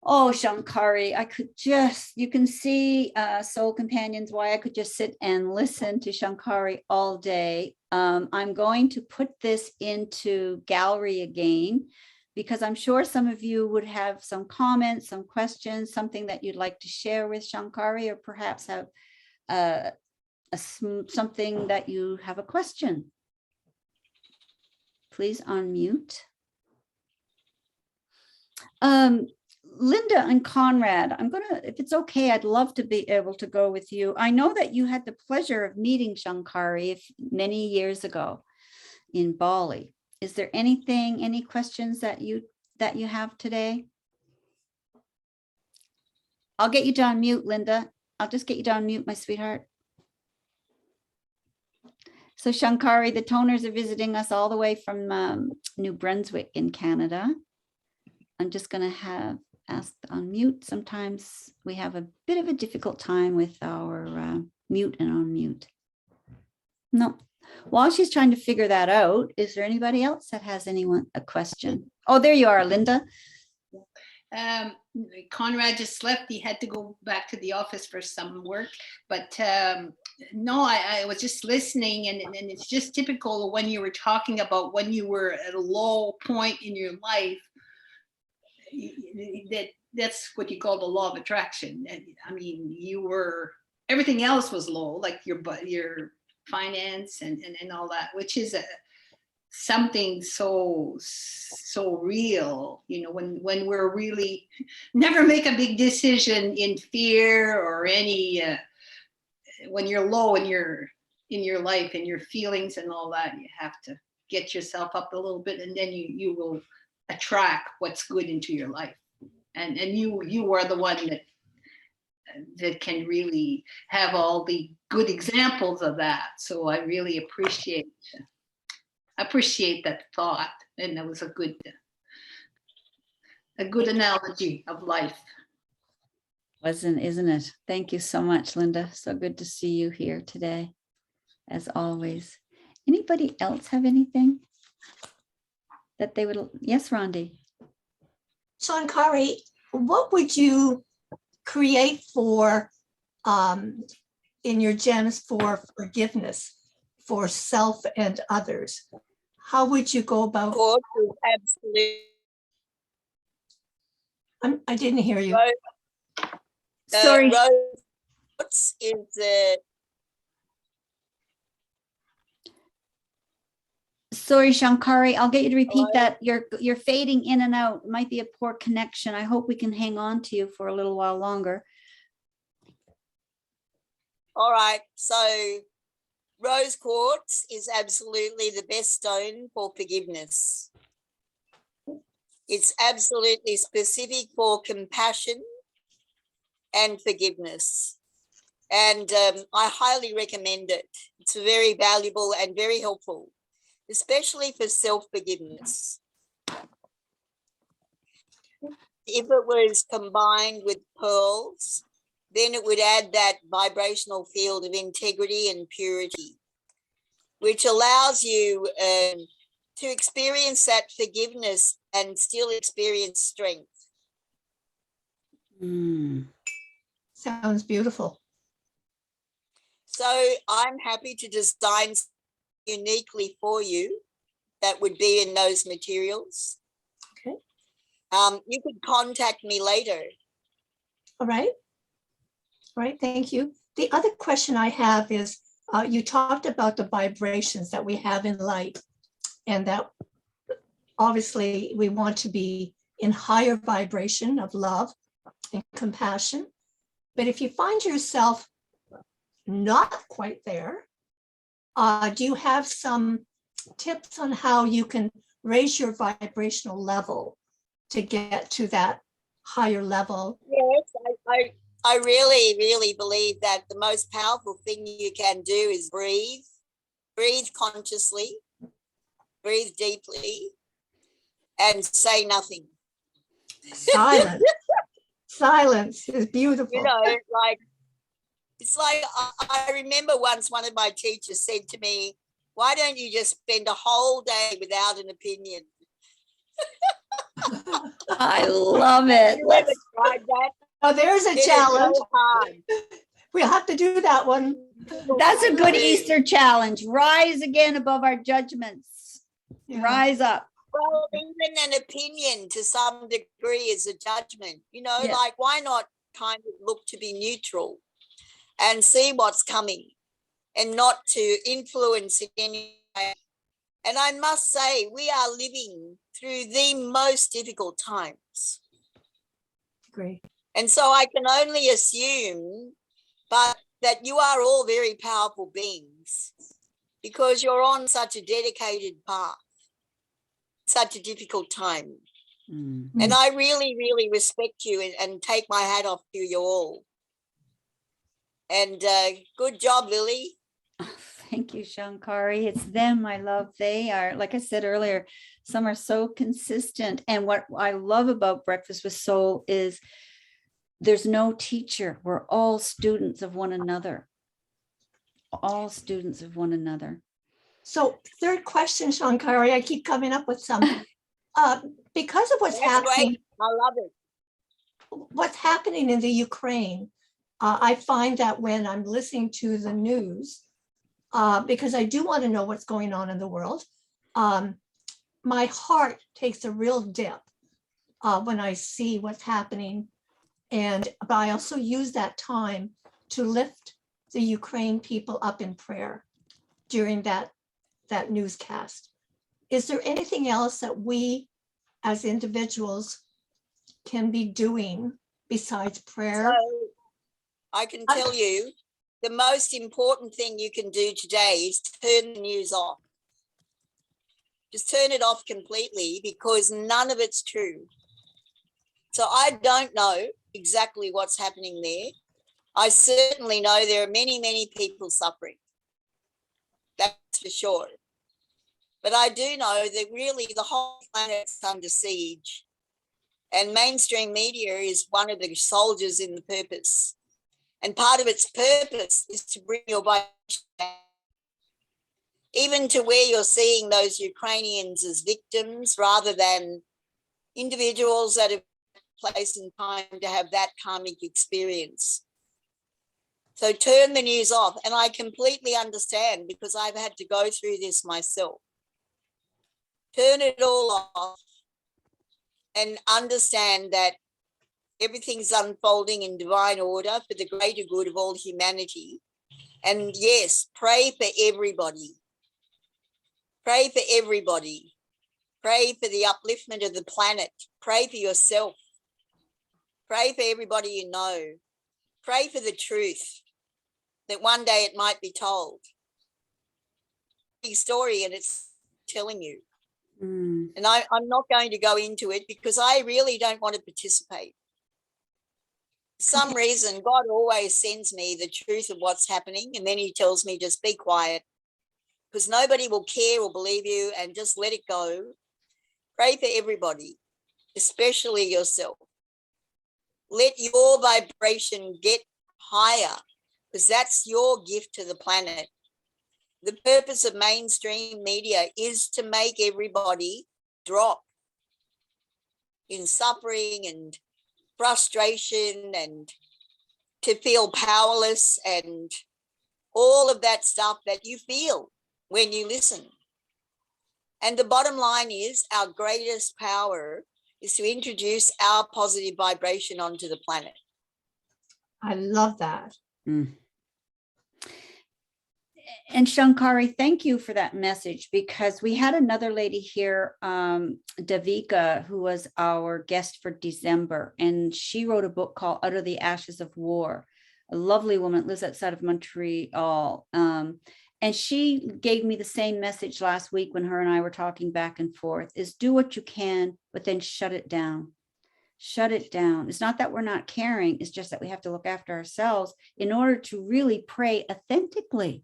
Oh, Shankari, I could just, you can see, Soul Companions, why I could just sit and listen to Shankari all day. I'm going to put this into gallery again, because I'm sure some of you would have some comments, some questions, something that you'd like to share with Shankari, or perhaps have something that you have a question. Please unmute. Linda and Conrad, I'm gonna, if it's okay, I'd love to be able to go with you. I know that you had the pleasure of meeting Shankari many years ago in Bali. Is there anything, any questions that you have today? I'll get you to unmute, Linda. I'll just get you to unmute, my sweetheart. So Shankari, the toners are visiting us all the way from New Brunswick in Canada. I'm just going to have asked unmute. Sometimes we have a bit of a difficult time with our mute and unmute. No. While she's trying to figure that out, is there anybody else that has a question? Oh, there you are, Linda. Conrad just left. He had to go back to the office for some work, but no, I was just listening, and it's just typical when you were talking about when you were at a low point in your life. That's what you call the law of attraction. I mean, you were, everything else was low, like your finance and all that, which is something so real, you know, when we're really, never make a big decision in fear or any when you're low in your life and your feelings and all that. You have to get yourself up a little bit, and then you will attract what's good into your life, and you are the one that can really have all the good examples of that. So I really appreciate that thought, and that was a good analogy of life. Isn't it? Thank you so much, Linda. So good to see you here today, as always. Anybody else have anything that they would? Yes, Rondi. Shankari, what would you create for in your gems for forgiveness for self and others? How would you go about? Quartz is absolutely. I didn't hear you. Sorry. Quartz is Sorry, Shankari, I'll get you to repeat Hello? that. You're fading in and out. It might be a poor connection. I hope we can hang on to you for a little while longer. all right. So rose quartz is absolutely the best stone for forgiveness. It's absolutely specific for compassion and forgiveness. And I highly recommend it. It's very valuable and very helpful, especially for self-forgiveness. If it was combined with pearls, then it would add that vibrational field of integrity and purity, which allows you to experience that forgiveness and still experience strength. Sounds beautiful. So I'm happy to design uniquely for you that would be in those materials. Okay. You could contact me later. All right. All right. Thank you. The other question I have is, you talked about the vibrations that we have in light, and that obviously we want to be in higher vibration of love and compassion. But if you find yourself not quite there, do you have some tips on how you can raise your vibrational level to get to that higher level? Yes, I really, really believe that the most powerful thing you can do is breathe. Breathe consciously, breathe deeply, and say nothing. Silence. Silence is beautiful. You know, like, it's like I remember once one of my teachers said to me, why don't you just spend a whole day without an opinion? I love it. Have you ever tried that? Oh, there's a It is challenge. so hard. We'll have to do that one. That's a good Easter challenge. Rise again above our judgments. Yeah. Rise up. Well, even an opinion to some degree is a judgment. You know, Yeah. like, why not kind of look to be neutral and see what's coming and not to influence in any way? And I must say, we are living through the most difficult times. Great. And so I can only assume that you are all very powerful beings because you're on such a dedicated path, such a difficult time. Mm. And I really, really respect you and take my hat off to you all. And good job, Lily. Oh, thank you, Shankari. It's them, I love. They are, like I said earlier, some are so consistent. And what I love about Breakfast with Soul is there's no teacher. We're all students of one another. All students of one another. So third question, Shankari, I keep coming up with some. Because of what's That's happening, great. I love it. what's happening in the Ukraine, I find that when I'm listening to the news, because I do want to know what's going on in the world, my heart takes a real dip when I see what's happening. But I also use that time to lift the Ukraine people up in prayer during that newscast. Is there anything else that we as individuals can be doing besides prayer? So I can tell you the most important thing you can do today is turn the news off. Just turn it off completely because none of it's true. So I don't know exactly what's happening there. I certainly know there are many, many people suffering. That's for sure. But I do know that really the whole planet's under siege. And mainstream media is one of the soldiers in the purpose. And part of its purpose is to bring your vibration down. Even to where you're seeing those Ukrainians as victims rather than individuals that have place and time to have that karmic experience. So turn the news off. And I completely understand because I've had to go through this myself. Turn it all off and understand that everything's unfolding in divine order for the greater good of all humanity. And yes, pray for everybody. Pray for everybody. Pray for the upliftment of the planet. Pray for yourself. Pray for everybody you know. Pray for the truth, that one day it might be told. Big story and it's telling you. Mm. And I'm not going to go into it because I really don't want to participate. For some reason, God always sends me the truth of what's happening and then he tells me just be quiet because nobody will care or believe you and just let it go. Pray for everybody, especially yourself. Let your vibration get higher because that's your gift to the planet. The purpose of mainstream media is to make everybody drop in suffering and frustration and to feel powerless and all of that stuff that you feel when you listen. And the bottom line is our greatest power is to introduce our positive vibration onto the planet. I love that. Mm. And Shankari, thank you for that message because we had another lady here, Davika, who was our guest for December, and she wrote a book called Out of the Ashes of War. A lovely woman, lives outside of Montreal. And she gave me the same message last week when her and I were talking back and forth, is do what you can, but then shut it down. shut it down. It's not that we're not caring, it's just that we have to look after ourselves in order to really pray authentically.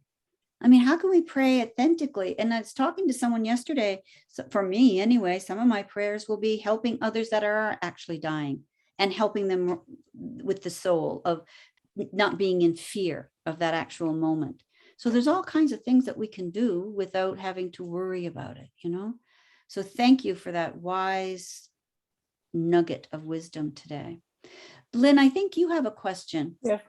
I mean, how can we pray authentically? And I was talking to someone yesterday, so for me anyway, some of my prayers will be helping others that are actually dying and helping them with the soul of not being in fear of that actual moment. So there's all kinds of things that we can do without having to worry about it, you know? So thank you for that wise nugget of wisdom today. Lynn, I think you have a question. Yeah,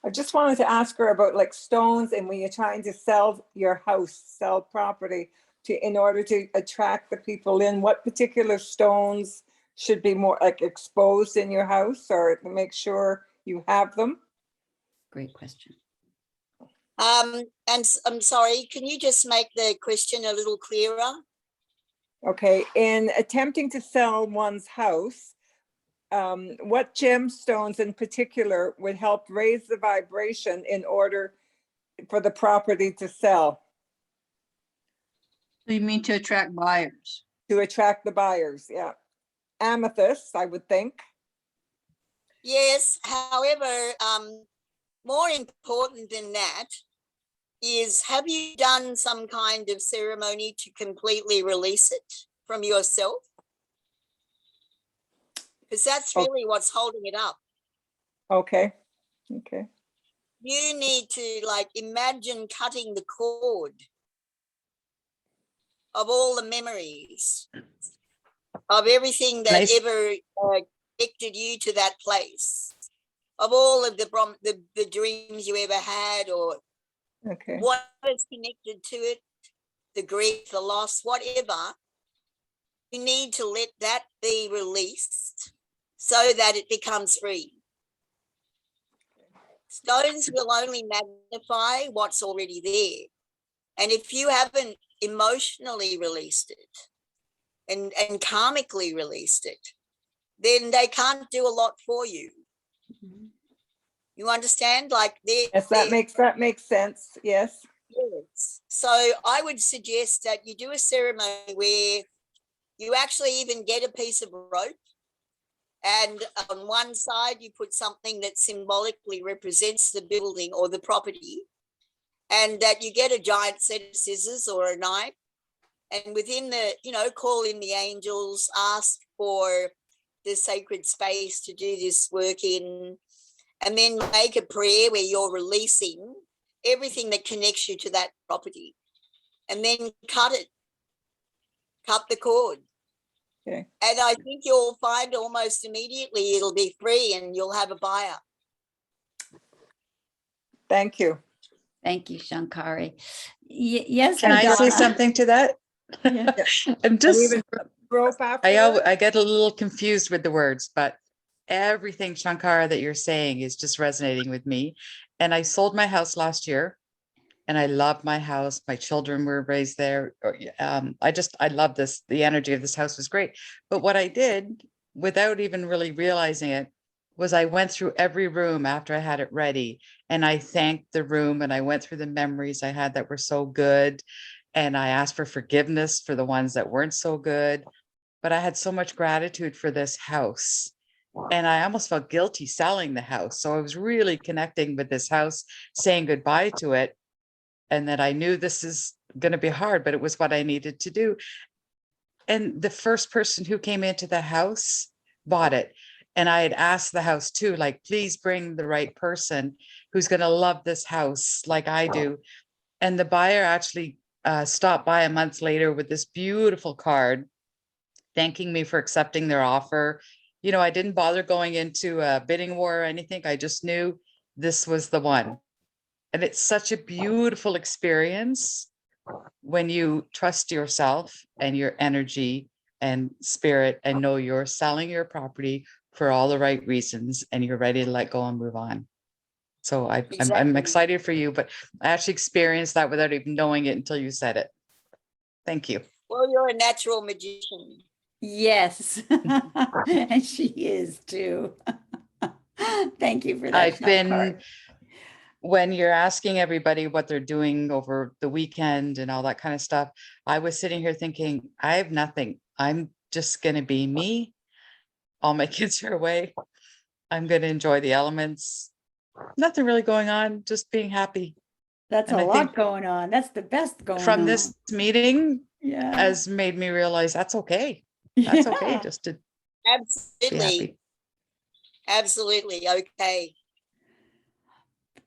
I just wanted to ask her about like stones, and when you're trying to sell your house, sell property in order to attract the people in, what particular stones should be more like exposed in your house, or to make sure you have them? Great question. And I'm sorry, can you just make the question a little clearer? Okay, in attempting to sell one's house, what gemstones in particular would help raise the vibration in order for the property to sell? You mean to attract buyers? To attract the buyers, yeah. Amethyst, I would think. Yes, however, more important than that is, have you done some kind of ceremony to completely release it from yourself? Because that's really what's holding it up. Okay, okay. You need to like imagine cutting the cord of all the memories of everything that ever connected you to that place, of all of the dreams you ever had, or Okay. what is connected to it, the grief, the loss, whatever. You need to let that be released so that it becomes free. Stones will only magnify what's already there. And if you haven't emotionally released it and karmically released it, then they can't do a lot for you. Mm-hmm. You understand? Like yes, that makes sense. Yes. Yes. So I would suggest that you do a ceremony where you actually even get a piece of rope, and on one side you put something that symbolically represents the building or the property, and that you get a giant set of scissors or a knife, and within the, call in the angels, ask for the sacred space to do this work in, and then make a prayer where you're releasing everything that connects you to that property, and then cut the cord. Okay. And I think you'll find almost immediately it'll be free and you'll have a buyer. Thank you. Thank you, Shankari. Yes. Can I say Madonna. something to that? Yeah. I'm just, Rope after. I get a little confused with the words, but everything, Shankara, that you're saying is just resonating with me. And I sold my house last year, and I love my house. My children were raised there. I love this. The energy of this house was great. But what I did, without even really realizing it, was I went through every room after I had it ready, and I thanked the room, and I went through the memories I had that were so good. And I asked for forgiveness for the ones that weren't so good. But I had so much gratitude for this house. And I almost felt guilty selling the house. So I was really connecting with this house, saying goodbye to it. And that I knew this is going to be hard, but it was what I needed to do. And the first person who came into the house bought it. And I had asked the house too, like, please bring the right person who's going to love this house like I do. And the buyer actually stopped by a month later with this beautiful card, thanking me for accepting their offer. I didn't bother going into a bidding war or anything. I just knew this was the one. And it's such a beautiful experience when you trust yourself and your energy and spirit and know you're selling your property for all the right reasons and you're ready to let go and move on. So I'm Exactly. excited for you, but I actually experienced that without even knowing it until you said it. Thank you. Well, you're a natural magician. Yes. And she is too. Thank you for that. I've been, when you're asking everybody what they're doing over the weekend and all that kind of stuff, I was sitting here thinking, I have nothing. I'm just going to be me. all my kids are away. I'm going to enjoy the elements. Nothing really going on, just being happy. That's And a I lot think going on. That's the best going from on. this meeting Yeah. has made me realize that's okay. That's okay Yeah. just to be Absolutely. happy. Absolutely. Okay.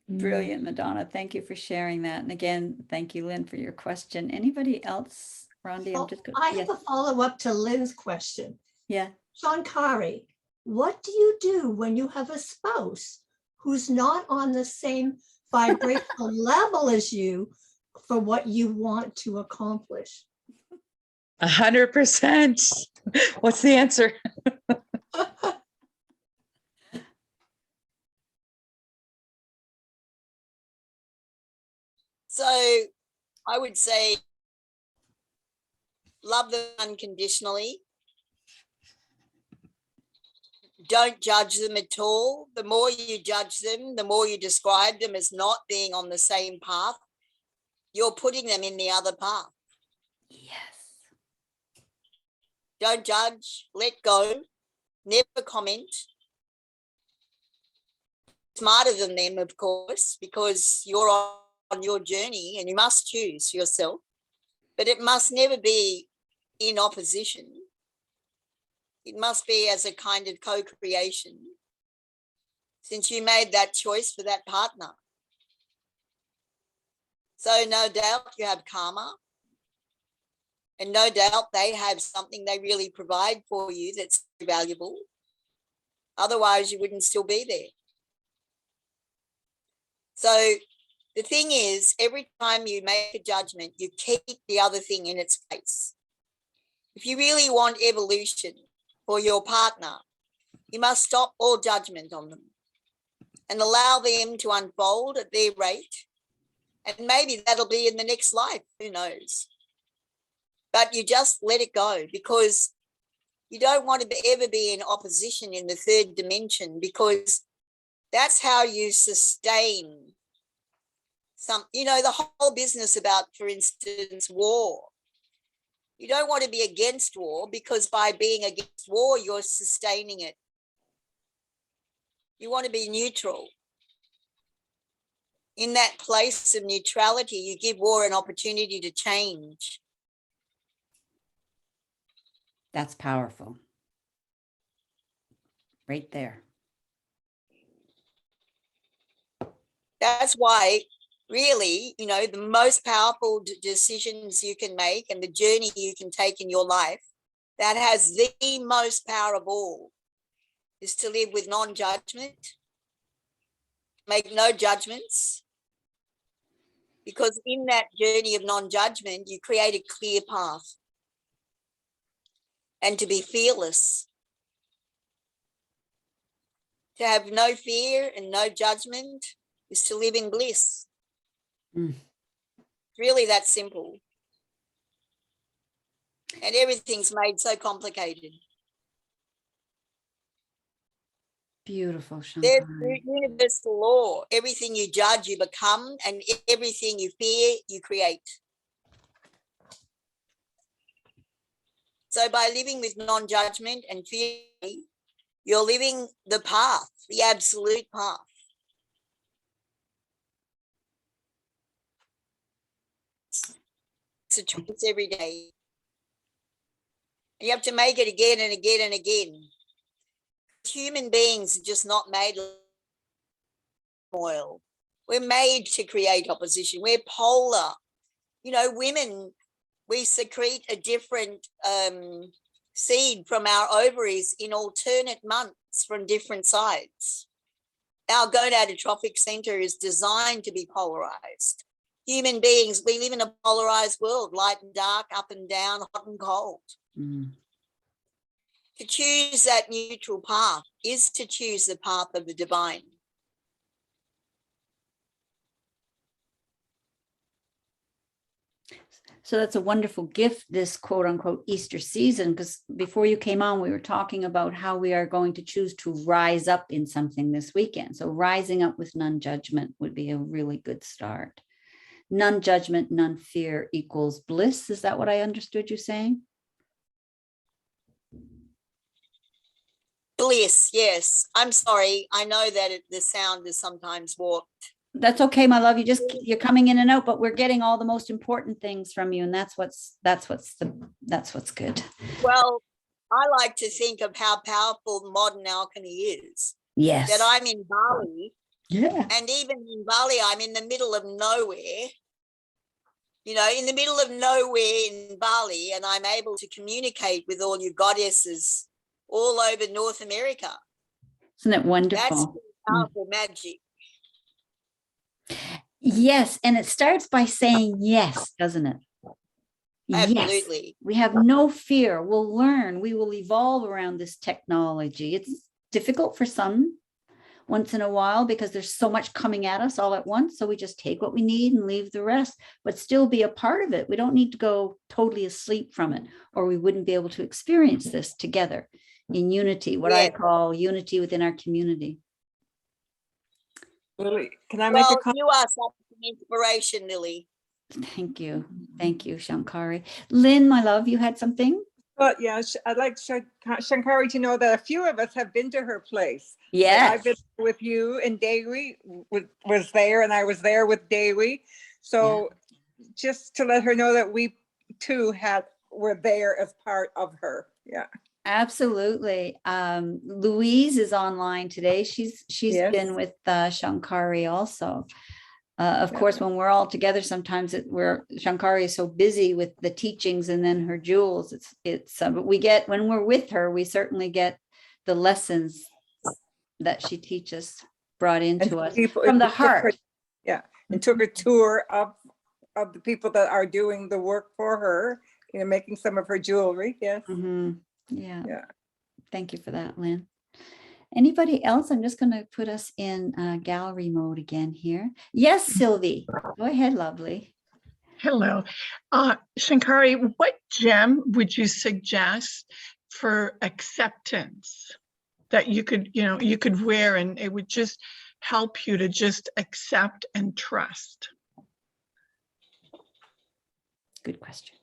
Brilliant, Madonna. Thank you for sharing that. And again, thank you, Lynn, for your question. Anybody else? Rondi, I'm Oh, just I yes. have a follow-up to Lynn's question. Yeah. Shankari, what do you do when you have a spouse who's not on the same vibrational level as you for what you want to accomplish? 100%. What's the answer? So I would say love them unconditionally. Don't judge them at all. The more you judge them, the more you describe them as not being on the same path, you're putting them in the other path. Yes. Don't judge, let go, never comment. Smarter than them, of course, because you're on your journey and you must choose yourself, but it must never be in opposition. It must be as a kind of co-creation, since you made that choice for that partner. So no doubt you have karma, and no doubt they have something they really provide for you that's valuable. Otherwise, you wouldn't still be there. So the thing is, every time you make a judgment, you keep the other thing in its place. If you really want evolution for your partner, you must stop all judgment on them and allow them to unfold at their rate. And maybe that'll be in the next life, who knows? But you just let it go, because you don't want to ever be in opposition in the third dimension, because that's how you sustain some, the whole business about, for instance, war. You don't want to be against war, because by being against war, you're sustaining it. You want to be neutral. In that place of neutrality, you give war an opportunity to change. That's powerful. Right there. That's why, really, the most powerful decisions you can make and the journey you can take in your life that has the most power of all is to live with non-judgment, make no judgments, because in that journey of non-judgment, you create a clear path. And to be fearless, to have no fear and no judgment, is to live in bliss. Mm. Really that simple. And everything's made so complicated. Beautiful, There's Shankari. universal law. Everything you judge, you become, and everything you fear, you create. So by living with non-judgment and fear, you're living the path, the absolute path. It's a choice every day. You have to make it again and again and again. Human beings are just not made of oil. We're made to create opposition. We're polar. Women, we secrete a different seed from our ovaries in alternate months from different sides. Our gonadotrophic center is designed to be polarized. Human beings, we live in a polarized world, light and dark, up and down, hot and cold. Mm. To choose that neutral path is to choose the path of the divine. So that's a wonderful gift, this quote unquote Easter season, because before you came on, we were talking about how we are going to choose to rise up in something this weekend. So rising up with non-judgment would be a really good start. Non-judgment, non-fear equals bliss. Is that what I understood you saying? Bliss, yes. I'm sorry. I know that the sound is sometimes warped. That's okay, my love. You're coming in and out, but we're getting all the most important things from you, and that's what's good. Well, I like to think of how powerful modern alchemy is. Yes. That I'm in Bali, Yeah. and even in Bali, I'm in the middle of nowhere. You know, in the middle of nowhere in Bali, and I'm able to communicate with all you goddesses all over North America. Isn't it wonderful? That's powerful magic. Yes, and it starts by saying yes, doesn't it? Absolutely. Yes. We have no fear. We'll learn. We will evolve around this technology. It's difficult for some once in a while because there's so much coming at us all at once. So we just take what we need and leave the rest, but still be a part of it. We don't need to go totally asleep from it, or we wouldn't be able to experience this together in unity, what I call unity within our community. Lily, can I make a comment? You are something inspiration, Lily. Thank you. Thank you, Shankari. Lynn, my love, you had something? Well, yeah, I'd like Shankari to know that a few of us have been to her place. Yes. I've been with you, and Dewi was there, and I was there with Dewi. So just to let her know that we too were there as part of her. Yeah. Absolutely. Louise is online today. She's Yes. been with Shankari also. Of course, when we're all together, sometimes Shankari is so busy with the teachings and then her jewels. But when we're with her, we certainly get the lessons that she teaches brought into us from the heart. And took a tour of the people that are doing the work for her, making some of her jewelry. Yes. Mm-hmm. Yeah. Thank you for that, Lynn. Anybody else? I'm just going to put us in gallery mode again here. Yes, Sylvie. Go ahead, lovely. Hello. Shankari, what gem would you suggest for acceptance that you could wear and it would just help you to just accept and trust? Good question.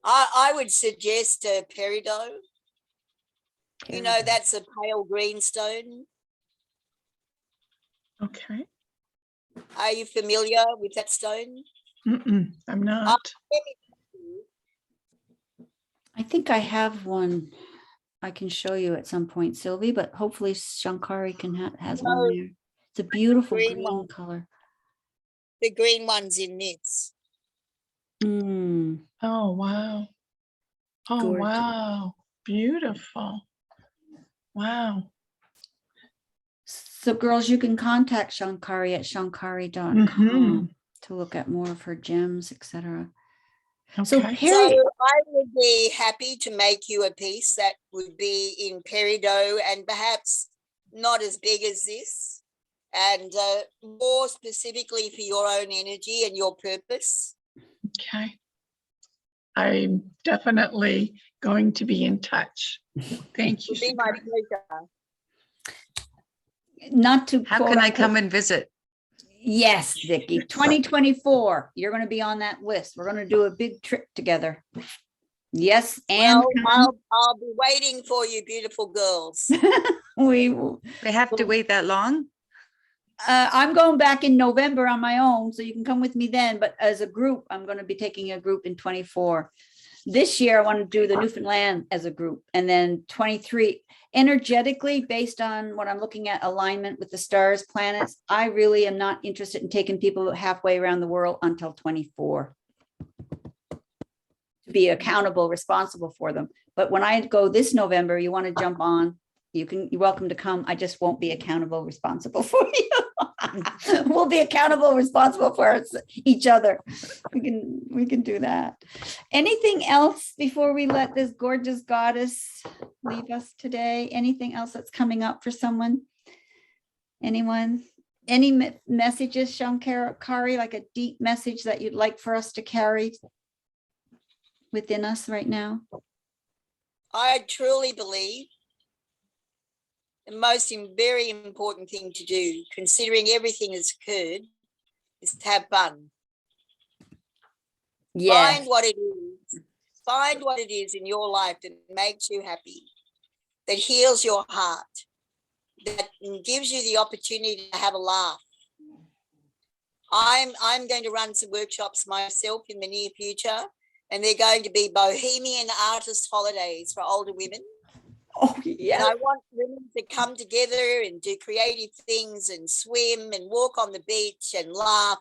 I would suggest a peridot. You know, that's a pale green stone. Okay. Are you familiar with that stone? I'm not. I think I have one I can show you at some point, Sylvie, but hopefully Shankari has one there. It's a beautiful green color. The green one's in knits. Oh, wow. Oh, Gorgeous. wow. Beautiful. Wow. So girls, you can contact Shankari at shankari.com to look at more of her gems, etc. Okay. So I would be happy to make you a piece that would be in peridot and perhaps not as big as this, and more specifically for your own energy and your purpose. Okay. I'm definitely going to be in touch. Thank you. It would be my pleasure. Not to How can I come and visit? Yes, Vicki. 2024. You're going to be on that list. We're going to do a big trip together. Yes, and I'll be waiting for you, beautiful girls. we will. They have to wait that long? I'm going back in November on my own, so you can come with me then. But as a group, I'm going to be taking a group in 24. This year, I want to do the Newfoundland as a group. And then 23, energetically, based on what I'm looking at, alignment with the stars, planets, I really am not interested in taking people halfway around the world until 24. To be accountable, responsible for them. But when I go this November, you want to jump on, you're welcome to come. I just won't be accountable, responsible for you. We'll be accountable, responsible for each other. We can do that. Anything else before we let this gorgeous goddess leave us today? Anything else that's coming up for someone? Anyone? Any messages, Shankari, like a deep message that you'd like for us to carry within us right now? I truly believe the most very important thing to do, considering everything has occurred, is to have fun. Yes. Find what it is Find what it is in your life that makes you happy, that heals your heart, that gives you the opportunity to have a laugh. I'm going to run some workshops myself in the near future, and they're going to be bohemian artist holidays for older women. Oh, yeah. And I want women to come together and do creative things and swim and walk on the beach and laugh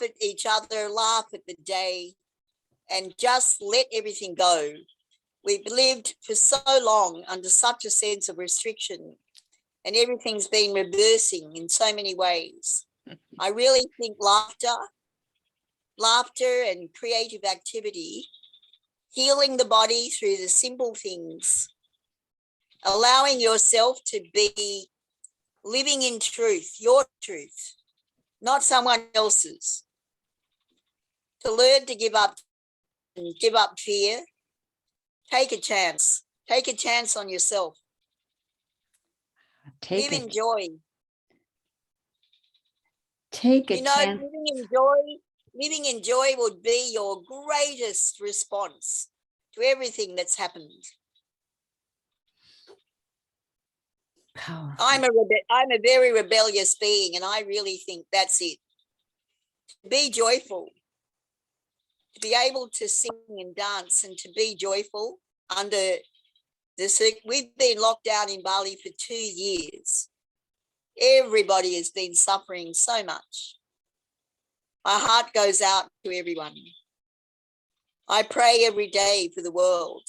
at each other, laugh at the day, and just let everything go. We've lived for so long under such a sense of restriction, and everything's been reversing in so many ways. I really think laughter and creative activity, healing the body through the simple things, allowing yourself to be living in truth, your truth, not someone else's. To learn to give up fear, take a chance on yourself. Live in joy. Take a chance. Living in joy would be your greatest response to everything that's happened. Powerful. I'm a very rebellious being, and I really think that's it. To be joyful, to be able to sing and dance and to be joyful under we've been locked down in Bali for 2 years. Everybody has been suffering so much. My heart goes out to everyone. I pray every day for the world,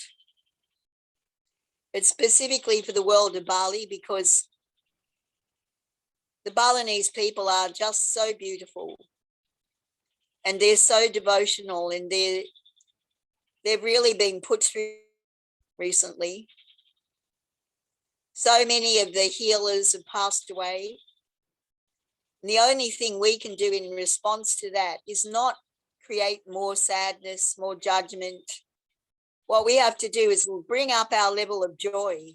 but specifically for the world of Bali, because the Balinese people are just so beautiful and they're so devotional, and they've really been put through recently. So many of the healers have passed away. And the only thing we can do in response to that is not create more sadness, more judgment. What we have to do is bring up our level of joy.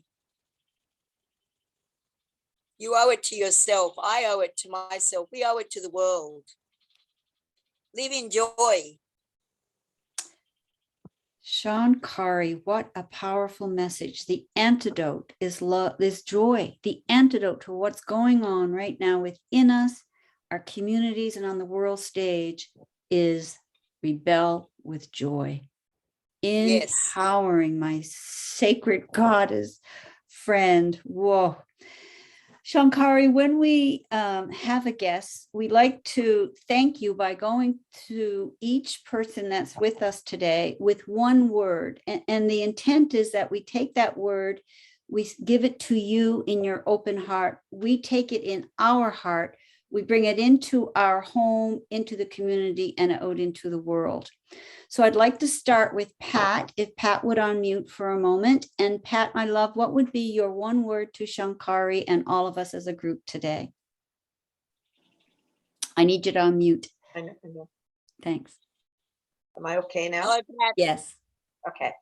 You owe it to yourself. I owe it to myself. We owe it to the world. Live in joy. Shankari, what a powerful message. The antidote is love, is joy. The antidote to what's going on right now within us, our communities, and on the world stage is rebel with joy. Yes. Empowering my sacred goddess friend. Whoa. Shankari, when we have a guest, we like to thank you by going to each person that's with us today with one word. And the intent is that we take that word, we give it to you in your open heart. We take it in our heart. We bring it into our home, into the community, and out into the world. So I'd like to start with Pat, if Pat would unmute for a moment. And Pat, my love, what would be your one word to Shankari and all of us as a group today? I need you to unmute. I know. Thanks. Am I okay now? Hello, Pat. Yes. Okay.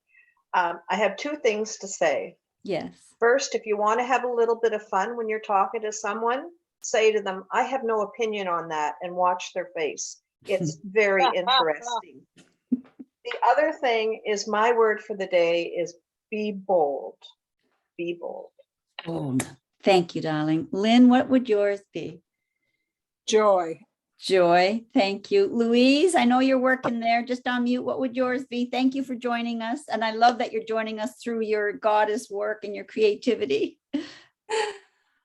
I have two things to say. Yes. First, if you want to have a little bit of fun when you're talking to someone, say to them, I have no opinion on that, and watch their face. It's very interesting. The other thing is, my word for the day is be bold. Be bold. Bold. Thank you, darling. Lynn, what would yours be? Joy. Joy. Thank you. Louise, I know you're working there. Just unmute. What would yours be? Thank you for joining us. And I love that you're joining us through your goddess work and your creativity.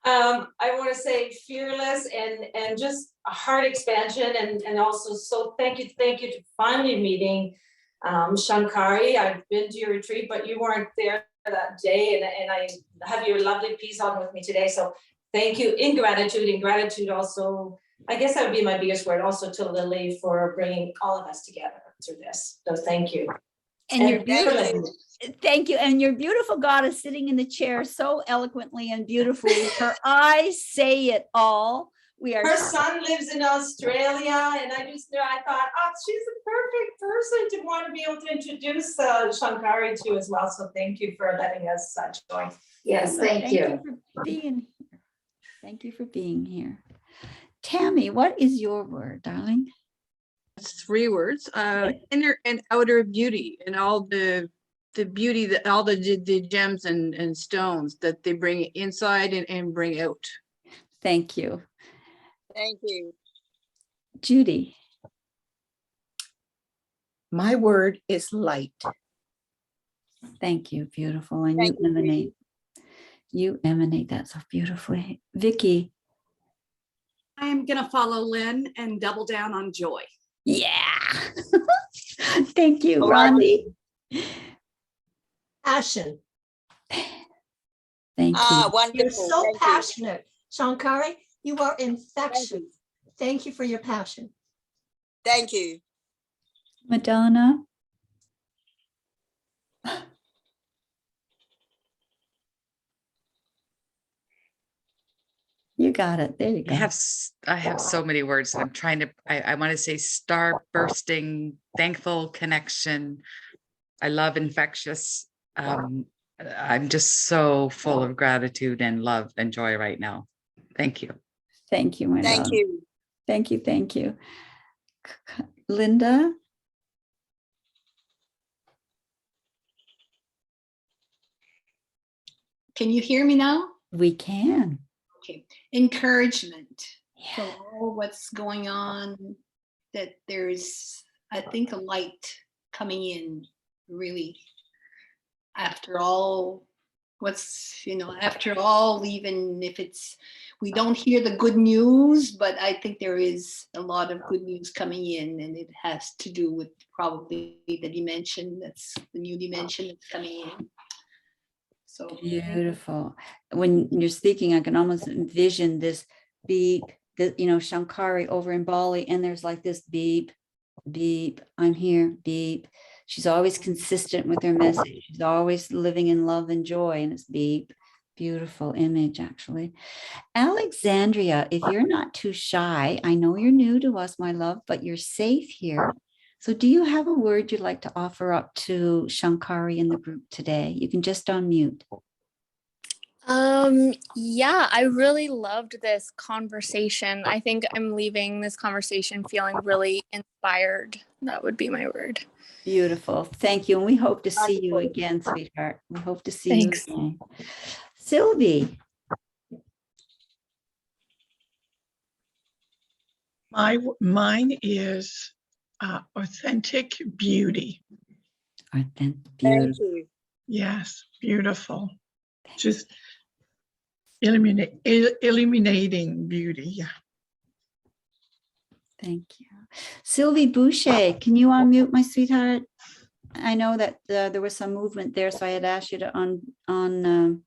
I want to say fearless and just a heart expansion, and also so thank you to finally meeting Shankari. I've been to your retreat, but you weren't there that day, and I have your lovely piece on with me today. So thank you in gratitude also. I guess that would be my biggest word, also to Lilly for bringing all of us together through this. So thank you. And you're Thank beautiful. Thank you. And your beautiful goddess sitting in the chair so eloquently and beautifully. Her eyes say it all. We are. Her son lives in Australia, and I thought, oh, she's a perfect person to want to be able to introduce Shankari to as well. So thank you for letting us join. Yes, thank you. For being here. Thank you for being here. Tammy, what is your word, darling? That's 3 words. Inner and outer beauty, and all the beauty that all the gems and stones that they bring inside and bring out. Thank you. Thank you. Judy. My word is light. Thank you. Beautiful. And Thank you you, emanate. You emanate that so beautifully. Vicky. I'm going to follow Lynn and double down on joy. Yeah. Thank you, All right. Rondi. Passion. Thank Ah, you. wonderful. You're so Thank you. passionate. Shankari, you are infectious. Thank you for your passion. Thank you. Madonna. You got it. There you go. I have so many words that I'm trying to, I want to say star bursting, thankful, connection. I love infectious. I'm just so full of gratitude and love and joy right now. Thank you. Thank you, my Thank love. you. Thank you. Thank you. Linda. Can you hear me now? We can. Okay. Encouragement for Yeah. all what's going on, that there's, I think, a light coming in, really, after all after all, even if we don't hear the good news, but I think there is a lot of good news coming in, and it has to do with probably the dimension, that's the new dimension that's coming in. So Beautiful. When you're speaking, I can almost envision this beep, Shankari over in Bali, and there's like this beep, beep, I'm here, beep. She's always consistent with her message. She's always living in love and joy, and it's beep. Beautiful image, actually. Alexandria, if you're not too shy, I know you're new to us, my love, but you're safe here. So do you have a word you'd like to offer up to Shankari in the group today? You can just unmute. Yeah, I really loved this conversation. I think I'm leaving this conversation feeling really inspired. That would be my word. Beautiful. Thank you. And we hope to see you Wonderful. again, sweetheart. We hope to see Thanks. you again. Sylvie. Mine is authentic beauty. Authentic Thank beauty. you. Yes, beautiful. Just illuminating beauty. Yeah. Thank you. Sylvie Boucher, can you unmute, my sweetheart? I know that there was some movement there, so I had asked you to on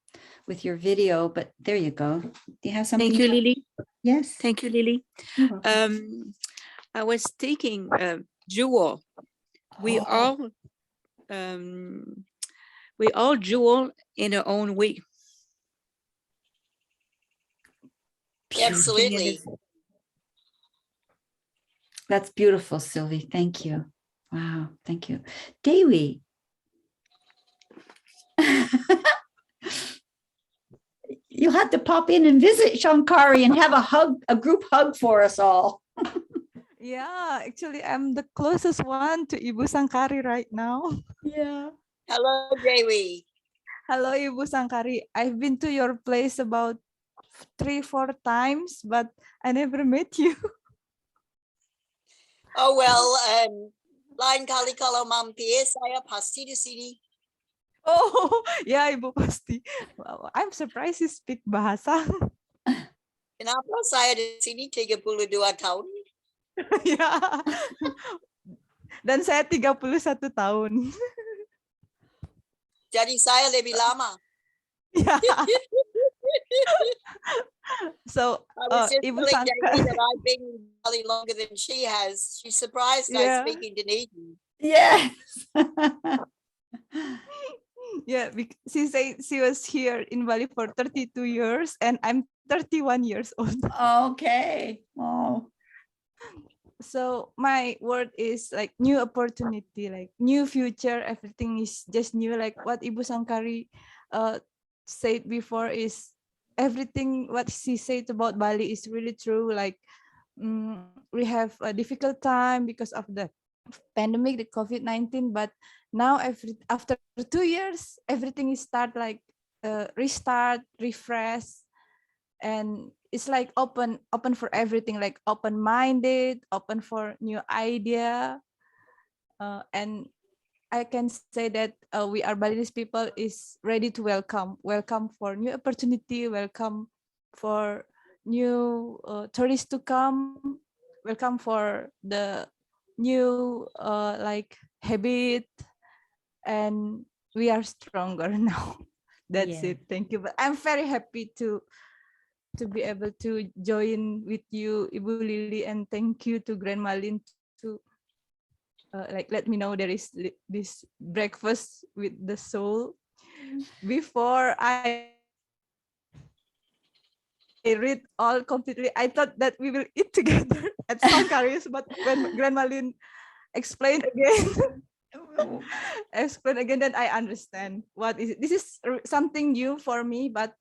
with your video, but there you go. Do you have something? Thank you, Lily. Yes. Thank you, Lily. I was taking jewel. We all jewel in our own way. Absolutely. That's beautiful, Sylvie. Thank you. Wow. Thank you. Dewi. You'll have to pop in and visit Shankari and have a group hug for us all. Yeah, actually, I'm the closest one to Ibu Shankari right now. Yeah. Hello, Dewi. Hello, Ibu Shankari. I've been to your place about 3-4 times, but I never met you. Oh, well, lain kali kalau mampir, saya pasti di sini. Oh, yeah, Ibu pasti. Wow, I'm surprised you speak bahasa. Kenapa saya di sini 32 tahun? Ya. Dan saya 31 tahun. Jadi saya lebih lama. Yeah. So, I was just Ibu telling Dewi Shankari. that I've been in Bali longer than she has. She's surprised I Yeah. speak Indonesian. Yes. Yeah, she was here in Bali for 32 years and I'm 31 years old. Okay. Oh. So my word is like new opportunity, like new future. Everything is just new. Like what Ibu Shankari said before is everything what she said about Bali is really true. Like we have a difficult time because of the pandemic, the COVID-19, but now after 2 years, everything is start like restart, refresh, and it's like open for everything, like open-minded, open for new idea, and I can say that we are Balinese people is ready to welcome for new opportunity, welcome for new tourists to come, welcome for the new like habit, and we are stronger now. That's Yeah. it. Thank you. But I'm very happy to be able to join with you, Ibu Lily, and thank you to Grandma Lynn to like let me know there is this breakfast with the soul. Before I read all completely, I thought that we will eat together at Shankari's, but when Grandma Lynn explained again, then I understand what is it. This is something new for me, but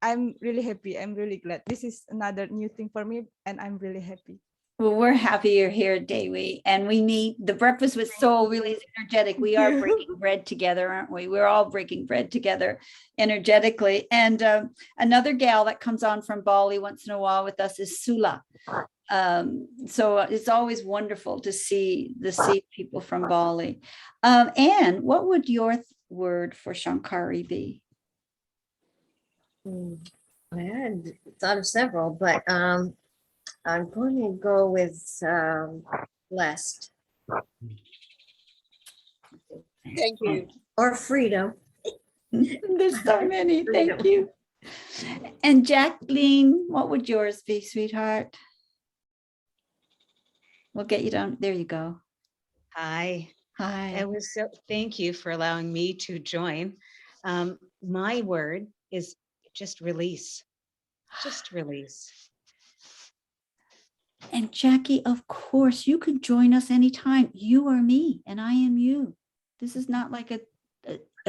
I'm really happy. I'm really glad. This is another new thing for me, and I'm really happy. Well, we're happy you're here, Dewi, and we meet. The breakfast with soul really is energetic. We are breaking bread together, aren't we? We're all breaking bread together energetically. And another gal that comes on from Bali once in a while with us is Sula. So it's always wonderful to see people from Bali. Anne, what would your word for Shankari be? I had thought of several, but I'm going to go with blessed. Thank you. Or freedom. There's so many. Thank you. And Jacqueline, what would yours be, sweetheart? We'll get you down. There you go. Hi. Hi. Thank you for allowing me to join. My word is just release. Just release. And Jackie, of course, you can join us anytime. You are me and I am you. This is not like a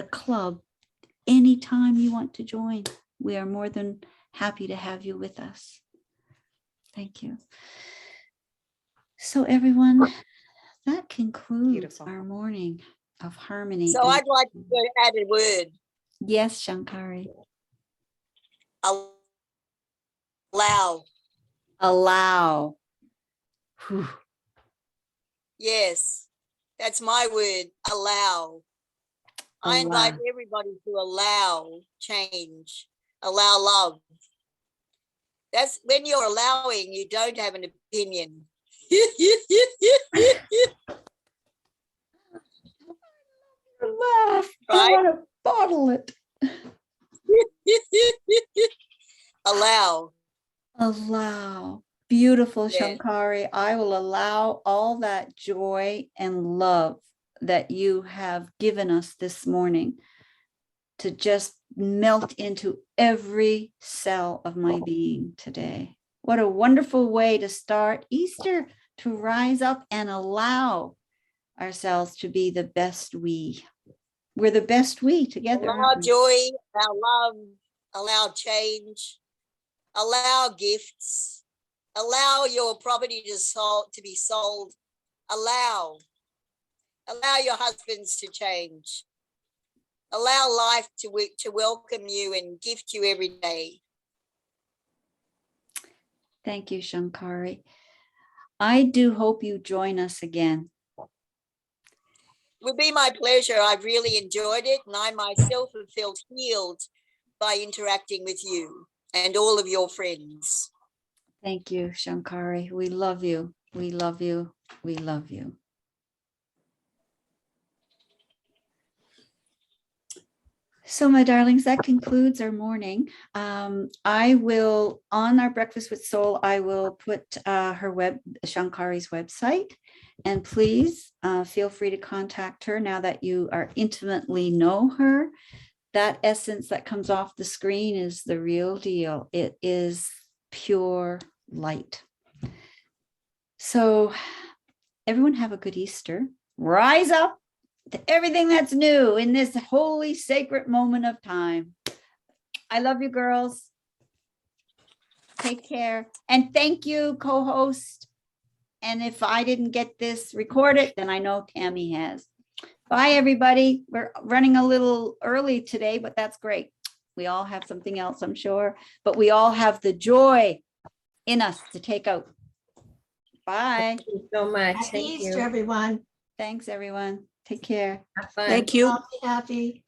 club. Anytime you want to join, we are more than happy to have you with us. Thank you. So everyone, that concludes our morning of harmony. So I'd like to add a word. Yes, Shankari. Allow. Allow. Whew. Yes, that's my word. Allow. I invite everybody to allow change, allow love. That's when you're allowing, you don't have an opinion. Laugh. Right? I want to bottle it. Allow. Allow. Beautiful, Yes. Shankari. I will allow all that joy and love that you have given us this morning to just melt into every cell of my being today. What a wonderful way to start Easter, to rise up and allow ourselves to be the best we. We're the best we together. Allow joy, allow love, allow change, allow gifts, allow your property to be sold, allow your husbands to change, allow life to welcome you and gift you every day. Thank you, Shankari. I do hope you join us again. It would be my pleasure. I've really enjoyed it, and I myself have felt healed by interacting with you and all of your friends. Thank you, Shankari. We love you. We love you. We love you. So, my darlings, that concludes our morning. I will, on our Breakfast with Soul, I will put Shankari's website, and please feel free to contact her now that you are intimately know her. That essence that comes off the screen is the real deal. It is pure light. So, everyone have a good Easter. Rise up to everything that's new in this holy, sacred moment of time. I love you, girls. Take care. And thank you, co-host. And if I didn't get this recorded, then I know Tammy has. Bye, everybody. We're running a little early today, but that's great. We all have something else, I'm sure, but we all have the joy in us to take out. Bye. Thank you so much. Happy Thank Easter, you. everyone. Thanks, everyone. Take care. Have fun. Thank you. Happy.